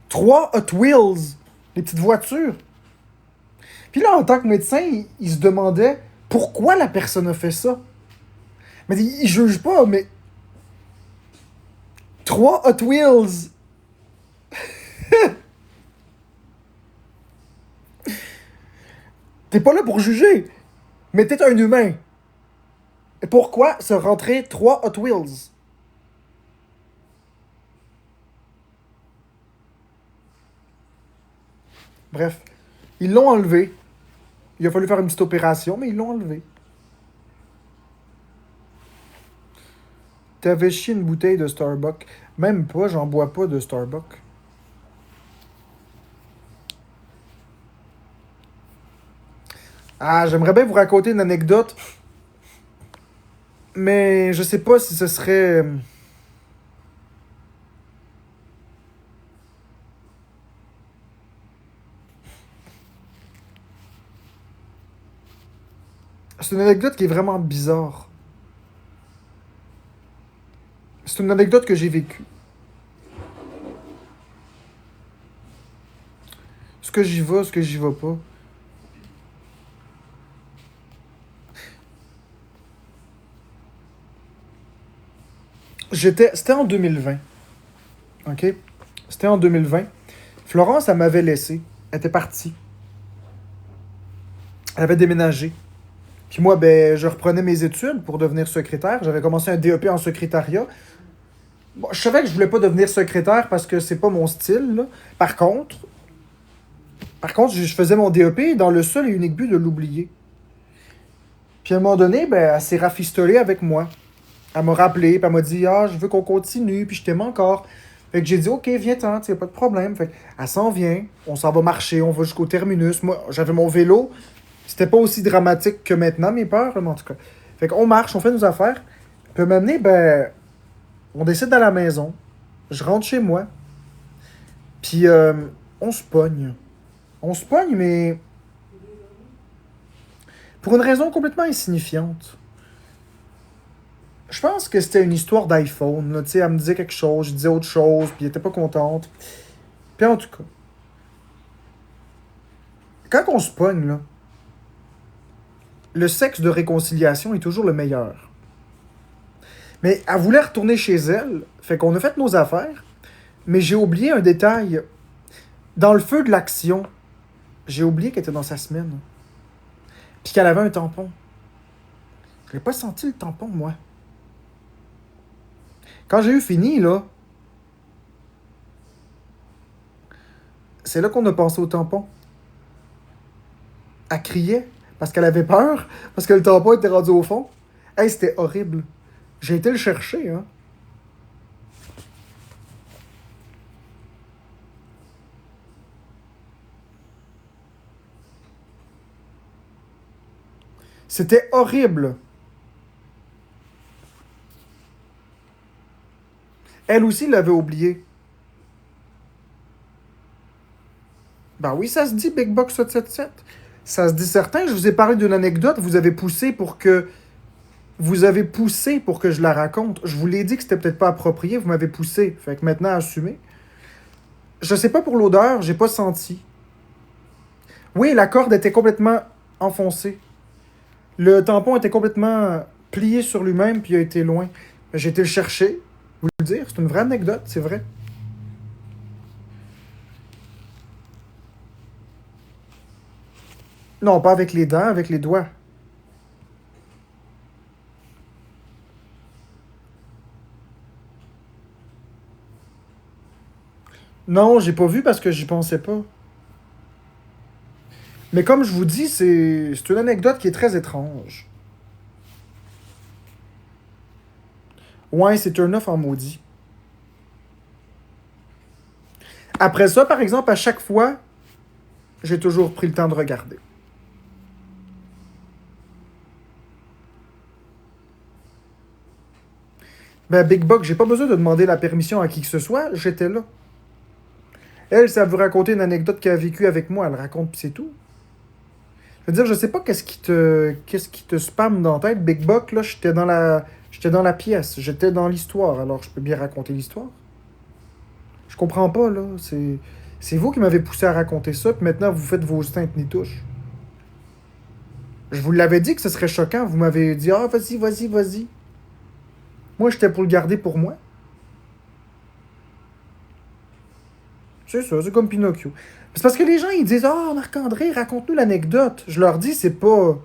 3 Hot Wheels! Les petites voitures. Puis là, en tant que médecin, il se demandait pourquoi la personne a fait ça. Mais il juge pas, mais 3 Hot Wheels! T'es pas là pour juger, mais t'es un humain. Et pourquoi se rentrer 3 Hot Wheels? Bref, ils l'ont enlevé. Il a fallu faire une petite opération, mais ils l'ont enlevé. T'avais chié une bouteille de Starbucks. Même pas, j'en bois pas de Starbucks. Ah, j'aimerais bien vous raconter une anecdote, mais je sais pas si ce serait... C'est une anecdote qui est vraiment bizarre. C'est une anecdote que j'ai vécue. Ce que j'y vais pas. C'était en 2020. OK? C'était en 2020. Florence, elle m'avait laissé. Elle était partie. Elle avait déménagé. Puis moi, ben, je reprenais mes études pour devenir secrétaire. J'avais commencé un DEP en secrétariat. Bon, je savais que je voulais pas devenir secrétaire parce que c'est pas mon style, là. Par contre, je faisais mon DEP dans le seul et unique but de l'oublier. Puis à un moment donné, ben, elle s'est rafistolée avec moi. Elle m'a rappelé, puis elle m'a dit: Ah, je veux qu'on continue, puis je t'aime encore. Fait que j'ai dit, OK, viens-t'en, tu pas de problème. Fait qu'elle s'en vient, on s'en va marcher, on va jusqu'au terminus. Moi, j'avais mon vélo. C'était pas aussi dramatique que maintenant, mes peurs, mais en tout cas. Fait qu'on marche, on fait nos affaires. Puis maintenant, ben, on décide d'aller à la maison. Je rentre chez moi. Puis on se pogne. On se pogne, mais pour une raison complètement insignifiante. Je pense que c'était une histoire d'iPhone. Là. Tu sais, elle me disait quelque chose, je disais autre chose, puis elle était pas contente. Puis en tout cas, quand on se pogne, là, le sexe de réconciliation est toujours le meilleur. Mais elle voulait retourner chez elle, fait qu'on a fait nos affaires, mais j'ai oublié un détail. Dans le feu de l'action, j'ai oublié qu'elle était dans sa semaine. Puis qu'elle avait un tampon. Je n'ai pas senti le tampon, moi. Quand j'ai eu fini, là, c'est là qu'on a pensé au tampon. Elle criait parce qu'elle avait peur, parce que le tampon était rendu au fond. Hey, c'était horrible. J'ai été le chercher, hein. C'était horrible. Elle aussi l'avait oublié. Ben oui, ça se dit, Big Box 777. Ça se dit certain. Je vous ai parlé d'une anecdote. Vous avez poussé pour que je la raconte. Je vous l'ai dit que c'était peut-être pas approprié. Vous m'avez poussé. Fait que maintenant, assumez. Je sais pas pour l'odeur. J'ai pas senti. Oui, la corde était complètement enfoncée. Le tampon était complètement plié sur lui-même puis il a été loin. J'ai été le chercher. Vous le dire. C'est une vraie anecdote. C'est vrai. Non, pas avec les dents, avec les doigts. Non, j'ai pas vu parce que j'y pensais pas. Mais comme je vous dis, c'est une anecdote qui est très étrange. Ouais, c'est un œuf en maudit. Après ça, par exemple, à chaque fois, j'ai toujours pris le temps de regarder. Ben, Big Buck, j'ai pas besoin de demander la permission à qui que ce soit, j'étais là. Elle, ça veut raconter une anecdote qu'elle a vécue avec moi, elle raconte pis c'est tout. Je veux dire, je sais pas qu'est-ce qui te spamme dans la tête, Big Buck, là, j'étais dans la pièce, j'étais dans l'histoire, alors je peux bien raconter l'histoire. Je comprends pas, là, c'est vous qui m'avez poussé à raconter ça, puis maintenant vous faites vos stintes nitouches. Je vous l'avais dit que ce serait choquant, vous m'avez dit, ah, vas-y, vas-y, vas-y. Moi, j'étais pour le garder pour moi. C'est ça, c'est comme Pinocchio. C'est parce que les gens, ils disent, ah, Marc-André, raconte-nous l'anecdote. Je leur dis, c'est pas.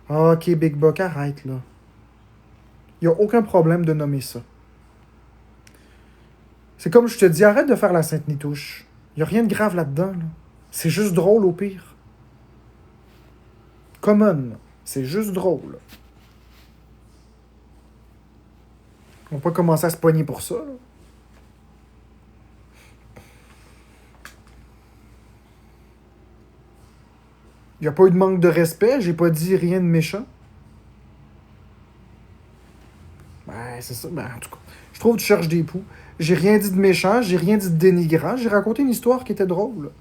Ah, ok, Big Buck, arrête, là. Y a aucun problème de nommer ça. C'est comme je te dis, arrête de faire la sainte nitouche. Y a rien de grave là-dedans, là. C'est juste drôle au pire. Common. C'est juste drôle. On peut pas commencer à se poigner pour ça, là. Y a pas eu de manque de respect, j'ai pas dit rien de méchant. Ben, c'est ça. Ben, en tout cas, je trouve que tu cherches des poux. J'ai rien dit de méchant, j'ai rien dit de dénigrant. J'ai raconté une histoire qui était drôle.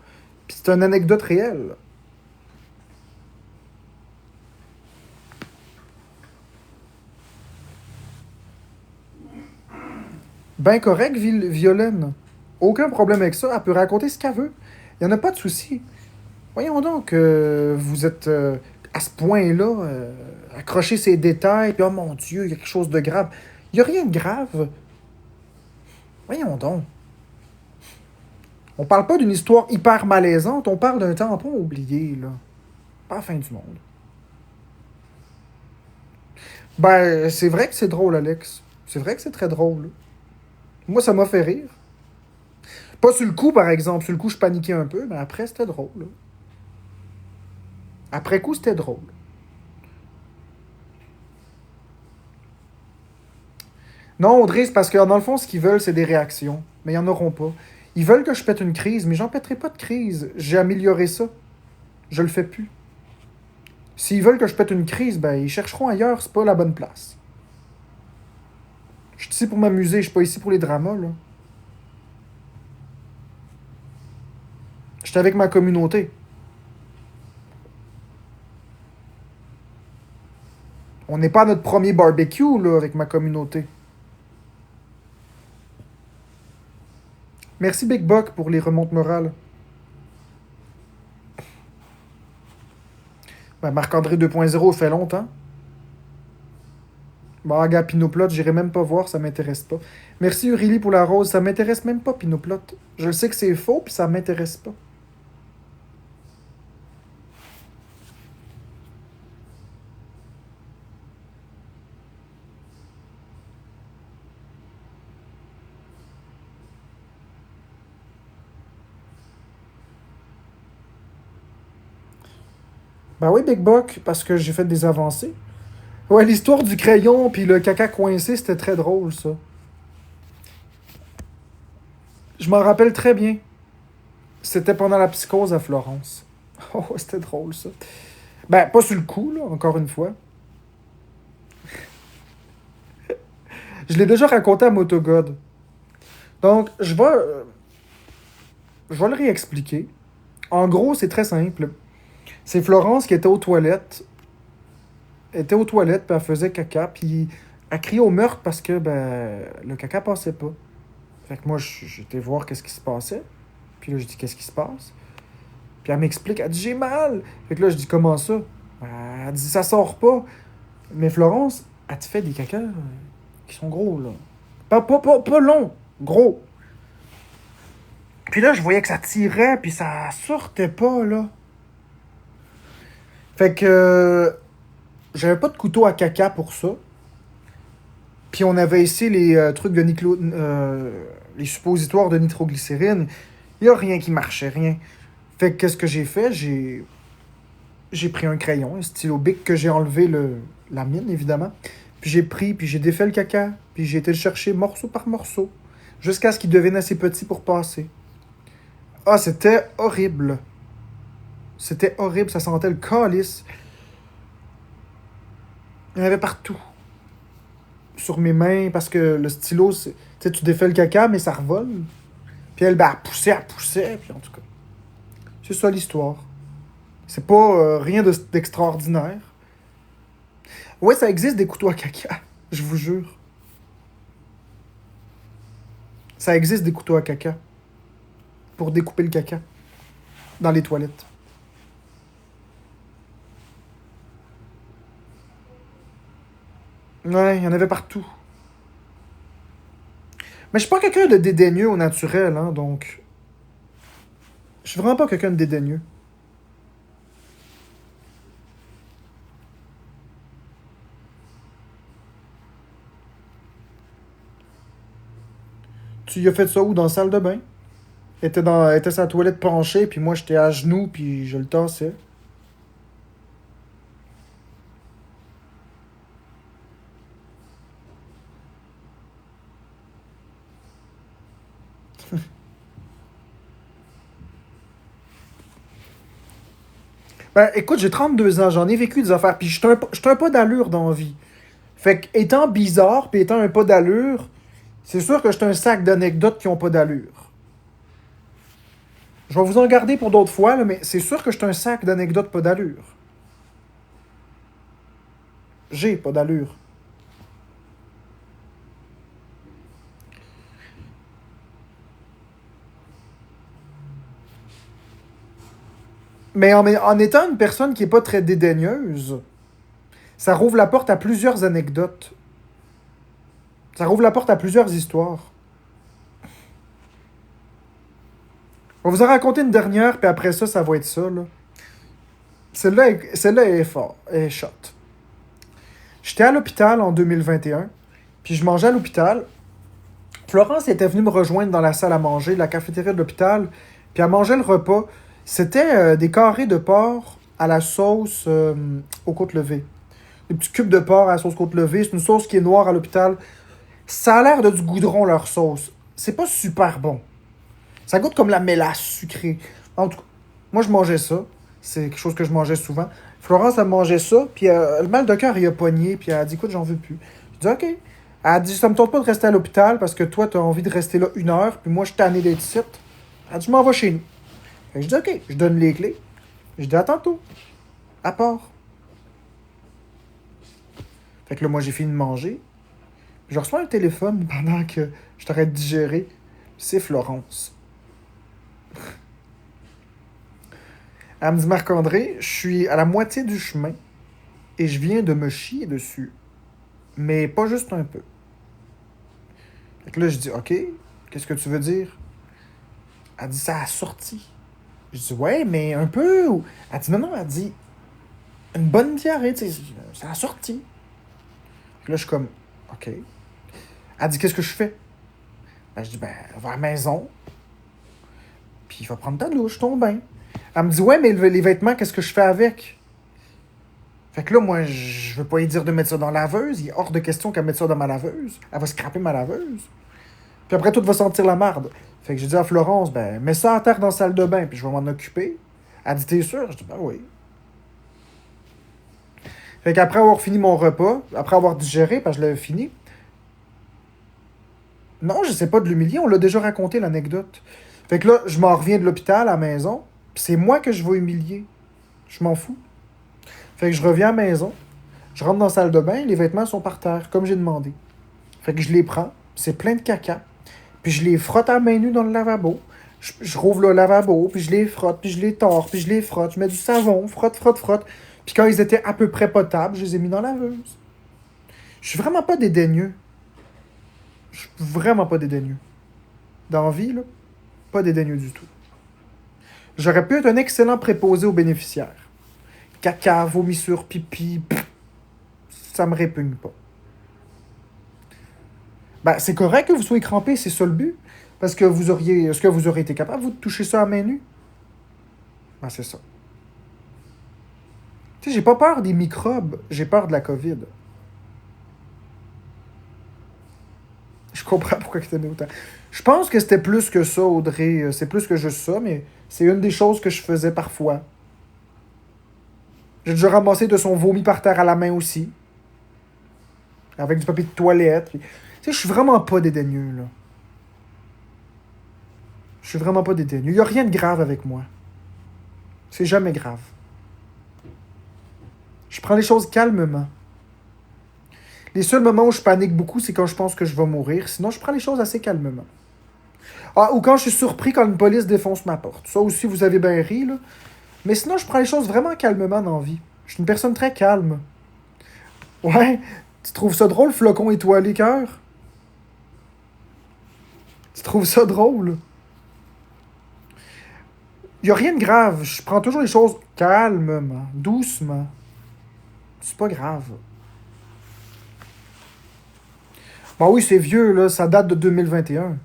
Puis c'est une anecdote réelle. Ben correct, Violaine. Aucun problème avec ça. Elle peut raconter ce qu'elle veut. Il n'y en a pas de souci. Voyons donc, vous êtes à ce point-là, accrocher ces détails, puis oh mon Dieu, il y a quelque chose de grave. Il n'y a rien de grave. Voyons donc. On parle pas d'une histoire hyper malaisante, on parle d'un tampon oublié, là. Pas la fin du monde. Ben, c'est vrai que c'est drôle, Alex. C'est vrai que c'est très drôle. Moi, ça m'a fait rire. Pas sur le coup, par exemple. Sur le coup, je paniquais un peu, mais après, c'était drôle. Après coup, c'était drôle. Non, Audrey, c'est parce que dans le fond, ce qu'ils veulent, c'est des réactions. Mais ils en auront pas. Ils veulent que je pète une crise, mais j'en pèterai pas de crise. J'ai amélioré ça. Je le fais plus. S'ils veulent que je pète une crise, ben ils chercheront ailleurs, c'est pas la bonne place. Je suis ici pour m'amuser, je suis pas ici pour les dramas, là. Je suis avec ma communauté. On n'est pas à notre premier barbecue, là, avec ma communauté. Merci Big Buck pour les remontes morales. Ben, Marc-André 2.0 fait longtemps. Bon, gars, Pinoplot, j'irai même pas voir, ça m'intéresse pas. Merci Aurélie pour la rose, ça m'intéresse même pas, Pinoplot. Je le sais que c'est faux, puis ça m'intéresse pas. Ben oui, Big Buck, parce que j'ai fait des avancées. Ouais, l'histoire du crayon puis le caca coincé, c'était très drôle, ça. Je m'en rappelle très bien. C'était pendant la psychose à Florence. Oh, c'était drôle, ça. Ben, pas sur le coup, là, encore une fois. Je l'ai déjà raconté à Motogod. Donc, je vais le réexpliquer. En gros, c'est très simple. C'est Florence qui était aux toilettes. Elle était aux toilettes, puis elle faisait caca, puis elle criait au meurtre parce que, ben, le caca passait pas. Fait que moi, j'étais voir qu'est-ce qui se passait. Puis là, je dis, qu'est-ce qui se passe? Puis elle m'explique, elle dit, j'ai mal. Fait que là, je dis, comment ça? Elle dit, ça sort pas. Mais Florence, elle te fait des cacas qui sont gros, là. Pas longs, gros. Puis là, je voyais que ça tirait, puis ça sortait pas, là. Fait que j'avais pas de couteau à caca pour ça. Puis on avait essayé les trucs de les suppositoires de nitroglycérine. Il y a rien qui marchait, rien. Fait que qu'est-ce que j'ai fait? J'ai pris un crayon, un stylo bic que j'ai enlevé la mine, évidemment. Puis j'ai pris, puis j'ai défait le caca. Puis j'ai été le chercher morceau par morceau. Jusqu'à ce qu'il devienne assez petit pour passer. Ah, c'était horrible. C'était horrible, ça sentait le calice. Il y en avait partout. Sur mes mains, parce que le stylo, tu sais, tu défais le caca, mais ça revole. Puis elle, ben, elle poussait, puis en tout cas. C'est ça l'histoire. C'est pas rien d'extraordinaire. Ouais, ça existe des couteaux à caca, je vous jure. Ça existe des couteaux à caca. Pour découper le caca. Dans les toilettes. Ouais, il y en avait partout. Mais je suis pas quelqu'un de dédaigneux au naturel, hein, donc... Je suis vraiment pas quelqu'un de dédaigneux. Tu y as fait ça où? Dans la salle de bain? Elle était sa toilette penchée, puis moi j'étais à genoux, puis je le tassais. Ben, écoute, j'ai 32 ans, j'en ai vécu des affaires, puis j'étais un pas d'allure dans la vie. Fait que, étant bizarre, puis étant un pas d'allure, c'est sûr que j'étais un sac d'anecdotes qui ont pas d'allure. Je vais vous en garder pour d'autres fois, là, mais c'est sûr que j'étais un sac d'anecdotes pas d'allure. J'ai pas d'allure. Mais en étant une personne qui est pas très dédaigneuse, ça rouvre la porte à plusieurs anecdotes. Ça rouvre la porte à plusieurs histoires. On va vous en raconter une dernière, puis après ça, ça va être ça, là. Celle-là est fort, est shot. J'étais à l'hôpital en 2021, puis je mangeais à l'hôpital. Florence était venue me rejoindre dans la salle à manger, la cafétéria de l'hôpital, puis elle mangeait le repas. C'était des carrés de porc à la sauce aux côtes levées. Des petits cubes de porc à la sauce côte levée. C'est une sauce qui est noire à l'hôpital. Ça a l'air de du goudron, leur sauce. C'est pas super bon. Ça goûte comme la mélasse sucrée. En tout cas, moi, je mangeais ça. C'est quelque chose que je mangeais souvent. Florence, elle mangeait ça, puis le mal de cœur, il a pogné, puis elle a dit, écoute, j'en veux plus. Je dis, OK. Elle a dit, ça me tente pas de rester à l'hôpital parce que toi, t'as envie de rester là 1 heure, puis moi, je suis tanné d'être ici. Elle a dit, je m'en vais chez nous. Fait que je dis, OK, je donne les clés. Je dis, à tantôt. À part. Fait que là, moi, j'ai fini de manger. Je reçois un téléphone pendant que je t'arrête de digérer. C'est Florence. Elle me dit, Marc-André, je suis à la moitié du chemin et je viens de me chier dessus. Mais pas juste un peu. Fait que là, je dis, OK, qu'est-ce que tu veux dire? Elle dit, ça a sorti. Je dis, ouais, mais un peu. Elle dit, non, non, elle dit, une bonne diarrhée, tu sais, ça a sorti. Fait que là, je suis comme, OK. Elle dit, qu'est-ce que je fais? Ben, je dis, ben, va à la maison, puis il va prendre ta douche, ton bain. Elle me dit, ouais, mais les vêtements, qu'est-ce que je fais avec? Fait que là, moi, je veux pas lui dire de mettre ça dans la laveuse. Il est hors de question qu'elle mette ça dans ma laveuse. Elle va scraper ma laveuse. Puis après, tout va sentir la marde. Fait que j'ai dit à Florence, ben, mets ça à terre dans la salle de bain, puis je vais m'en occuper. Elle dit, t'es sûr? Je dis, ben oui. Fait qu'après avoir fini mon repas, après avoir digéré, parce que je l'avais fini, non, je sais pas de l'humilier, on l'a déjà raconté l'anecdote. Fait que là, je m'en reviens de l'hôpital à la maison, puis c'est moi que je vais humilier. Je m'en fous. Fait que je reviens à la maison, je rentre dans la salle de bain, les vêtements sont par terre, comme j'ai demandé. Fait que je les prends, c'est plein de caca, puis je les frotte à main nue dans le lavabo. Je rouvre le lavabo, puis je les frotte, puis je les tords, puis je les frotte, je mets du savon, frotte, frotte, frotte. Puis quand ils étaient à peu près potables, je les ai mis dans la laveuse. Je suis vraiment pas dédaigneux. Je suis vraiment pas dédaigneux. Dans la vie, là, pas dédaigneux du tout. J'aurais pu être un excellent préposé aux bénéficiaires. Caca, vomissure, pipi, pff, ça me répugne pas. Ben, c'est correct que vous soyez crampé, c'est ça le but. Parce que vous auriez. Est-ce que vous auriez été capable, vous, de toucher ça à main nue? Ben, c'est ça. Tu sais, j'ai pas peur des microbes, j'ai peur de la COVID. Je comprends pourquoi tu t'aimais autant. Je pense que c'était plus que ça, Audrey. C'est plus que juste ça, mais c'est une des choses que je faisais parfois. J'ai déjà ramassé de son vomi par terre à la main aussi. Avec du papier de toilette. Puis... Tu sais, je suis vraiment pas dédaigneux, là. Je suis vraiment pas dédaigneux. Il y a rien de grave avec moi. C'est jamais grave. Je prends les choses calmement. Les seuls moments où je panique beaucoup, c'est quand je pense que je vais mourir. Sinon, je prends les choses assez calmement. Ah, ou quand je suis surpris quand une police défonce ma porte. Ça aussi, vous avez bien ri, là. Mais sinon, je prends les choses vraiment calmement dans la vie. Je suis une personne très calme. Ouais, tu trouves ça drôle, flocon étoilé cœur? Tu trouves ça drôle? Y a rien de grave. Je prends toujours les choses calmement, doucement. C'est pas grave. Bah oui, c'est vieux, là. Ça date de 2021.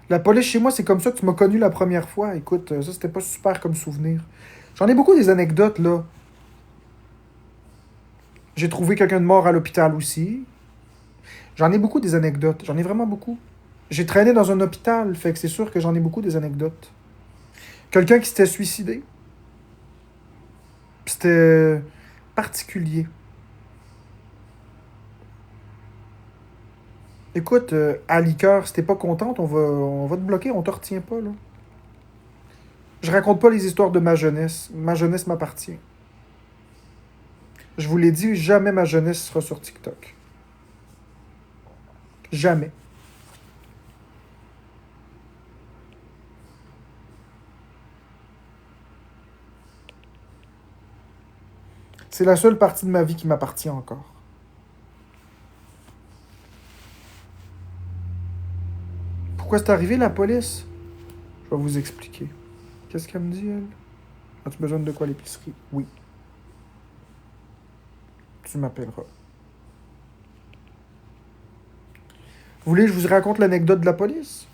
La police chez moi, c'est comme ça que tu m'as connu la première fois. Écoute, ça, c'était pas super comme souvenir. J'en ai beaucoup des anecdotes, là. J'ai trouvé quelqu'un de mort à l'hôpital aussi. J'en ai beaucoup des anecdotes. J'en ai vraiment beaucoup. J'ai traîné dans un hôpital, fait que c'est sûr que j'en ai beaucoup des anecdotes. Quelqu'un qui s'était suicidé. C'était particulier. Écoute, à liqueur, si t'es pas contente, on va te bloquer, on te retient pas, là. Je raconte pas les histoires de ma jeunesse. Ma jeunesse m'appartient. Je vous l'ai dit, jamais ma jeunesse sera sur TikTok. Jamais. C'est la seule partie de ma vie qui m'appartient encore. Pourquoi c'est arrivé, la police? Je vais vous expliquer. Qu'est-ce qu'elle me dit, elle? As-tu besoin de quoi à l'épicerie? Oui. Tu m'appelleras. Vous voulez que je vous raconte l'anecdote de la police?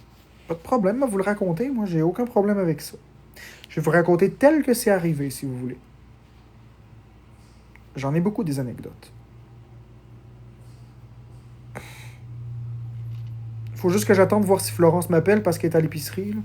Pas de problème à vous le raconter, moi j'ai aucun problème avec ça. Je vais vous raconter tel que c'est arrivé, si vous voulez. J'en ai beaucoup des anecdotes. Faut juste que j'attende voir si Florence m'appelle parce qu'elle est à l'épicerie. Là.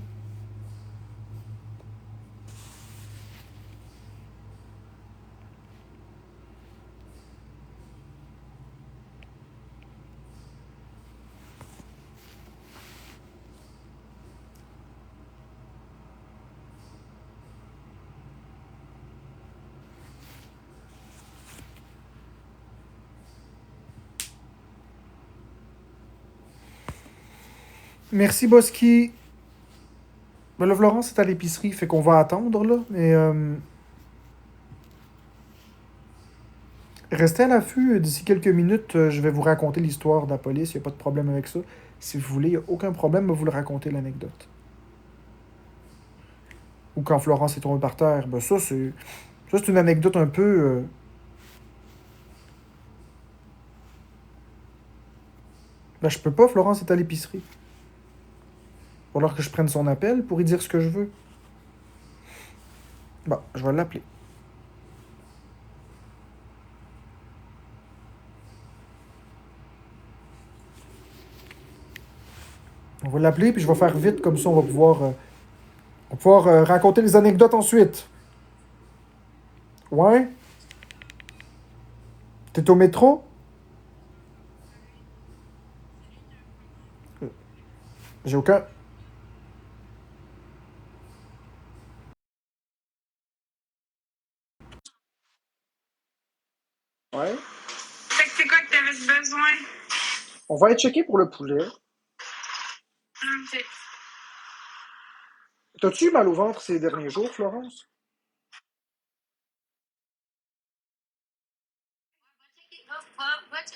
Merci, Boski. Ben là, Florence est à l'épicerie, fait qu'on va attendre, là. Mais restez à l'affût. D'ici quelques minutes, je vais vous raconter l'histoire de la police. Il n'y a pas de problème avec ça. Si vous voulez, il n'y a aucun problème à vous le raconter, l'anecdote. Ou quand Florence est tombée par terre. Ben ça, c'est une anecdote un peu... Ben, je peux pas, Florence est à l'épicerie. Il va falloir que je prenne son appel pour y dire ce que je veux. Bon, je vais l'appeler. On va l'appeler, puis je vais faire vite, comme ça on va pouvoir raconter les anecdotes ensuite. Ouais? T'es au métro? J'ai aucun... Ouais? Fait que c'est quoi que t'avais besoin? On va aller checker pour le poulet. Ok. T'as-tu eu mal au ventre ces derniers jours, Florence?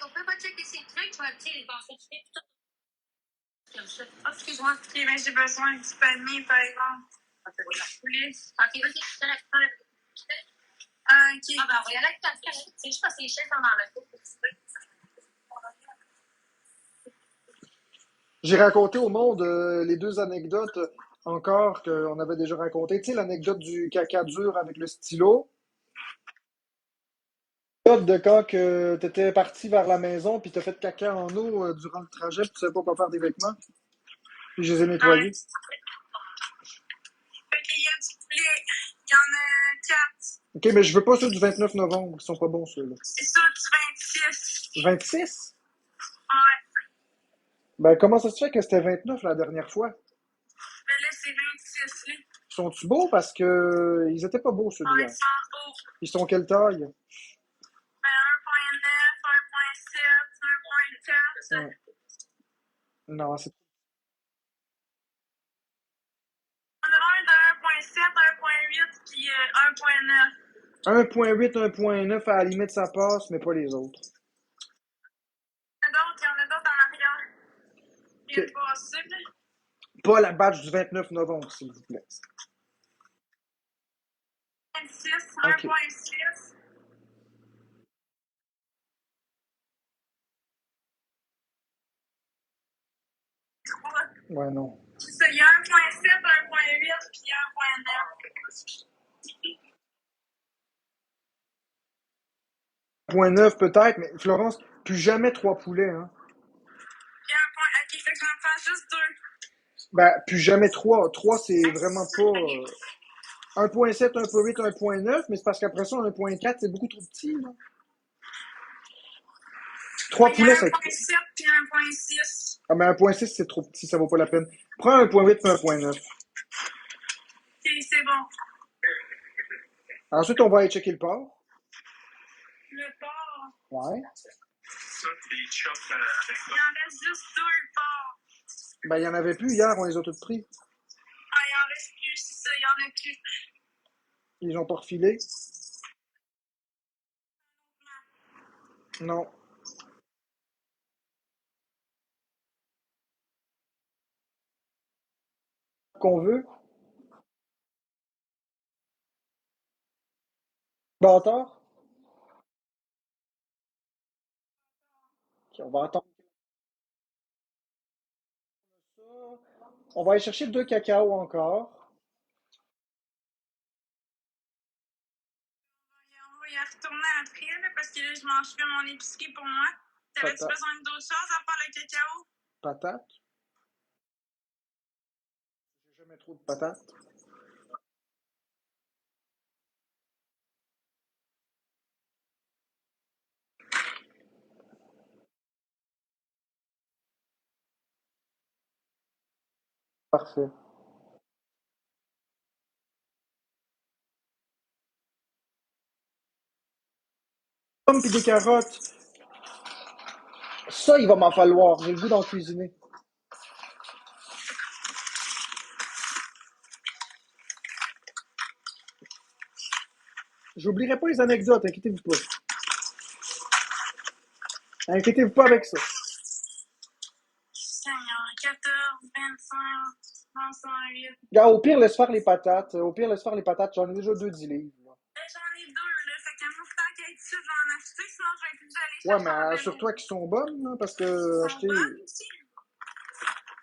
On peut pas checker ces trucs, tu vas les consulter tout ça. Excuse-moi, ok, mais j'ai besoin du panier, par exemple. Oui. Ok, vas-y, je te laisse. Ah, ok. Ah, ben, on va y aller avec ta fille. C'est juste parce que les chefs sont dans le coup. J'ai raconté au monde les deux anecdotes encore qu'on avait déjà racontées. Tu sais, l'anecdote du caca dur avec le stylo. L'anecdote de quand que t'étais parti vers la maison puis t'as fait caca en eau durant le trajet puis tu savais pas quoi faire des vêtements. Puis je les ai Ouais. nettoyés. Fait qu'il y a du poulet. Il y en a 4. Ok, mais je veux pas ceux du 29 novembre. Ils sont pas bons, ceux-là. C'est ça, du 26. 26? Ouais. Ben, comment ça se fait que c'était 29 la dernière fois? Mais là, c'est 26, là. Sont-ils beaux? Parce que ils étaient pas beaux, ceux Ouais, d'hier. ils sont beaux. Ils sont quelle taille? 1.9, 1.7, Ouais. 1.4. Non, c'est On a un de 1.7, 1.8 puis 1.9. 1.8, 1.9, à la limite, ça passe, mais pas les autres. Il y en a d'autres en arrière. Il y a Ok. passé, là. Pas la badge du 29 novembre, s'il vous plaît. 26, Ok. 1.6. Ouais, non. C'est ça, il y a 1.7, 1.8 puis 1.9. 1.9 peut-être, mais Florence, plus jamais trois poulets, hein. Puis 1 point... Ok, fait que j'en fais juste 2. Ben, plus jamais trois. Trois, c'est vraiment pas. 1.7, 1.8, 1.9, mais c'est parce qu'après ça, 1.4, c'est beaucoup trop petit, là. Trois Il y a poulets, c'est. 1.7 puis 1.6. Ah, mais 1.6, c'est trop petit, ça vaut pas la peine. Prends 1.8 puis 1.9. Ok, c'est bon. Ensuite, on va aller checker le porc. Le porc. Ouais. Il en reste juste 2, le porc. Ben, il y en avait plus hier, on les a tous pris. Ah, il en reste plus, c'est ça, il y en a plus. Ils ont pas refilé. Non. Qu'on veut. Bâtard. Ok, on va attendre ça. On va aller chercher deux cacao encore. y retourner après, là, parce que là, je mange plus mon épicerie pour moi. T'avais-tu Patate. besoin d'autres choses à part le cacao? Patate. J'ai jamais trop de patates. Parfait. Pommes et des carottes. Ça, il va m'en falloir. J'ai le goût d'en cuisiner. J'oublierai pas les anecdotes, inquiétez-vous pas. Inquiétez-vous pas avec ça. Seigneur, 14, 25, 108. Gars, au pire, laisse faire les patates. Au pire, laisse faire les patates. J'en ai déjà 2 livres. J'en ai deux, là. Fait que moi, tant qu'à être sûr, j'en ai acheté, sinon je vais plus aller Ouais, chercher mais en assure-toi qu'ils sont bonnes, là, parce que Ils acheter. sont bonnes aussi.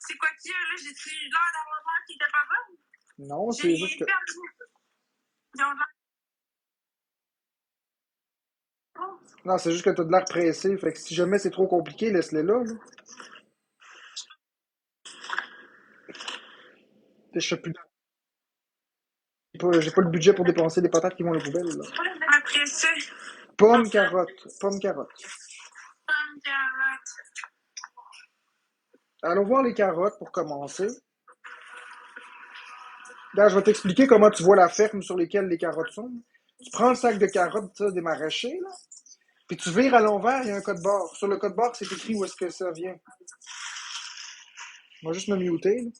C'est quoi qu'il y a, là? J'ai-tu l'air d'avoir l'air qui était pas bonne? Non, c'est juste que. Ils ont l'air. Non, c'est juste que t'as de l'air pressé. Fait que si jamais c'est trop compliqué, laisse-les là. Je sais plus. J'ai pas le budget pour dépenser des patates qui vont à la poubelle, là. Après ça, Pommes, carottes. Pommes, carottes. pomme, carotte. Allons voir les carottes pour commencer. Là, je vais t'expliquer comment tu vois la ferme sur lesquelles les carottes sont. Tu prends le sac de carottes ça, des maraîchers, là, puis tu vires à l'envers, il y a un code barre. Sur le code barre, c'est écrit où est-ce que ça vient. Je vais juste me muter. Là.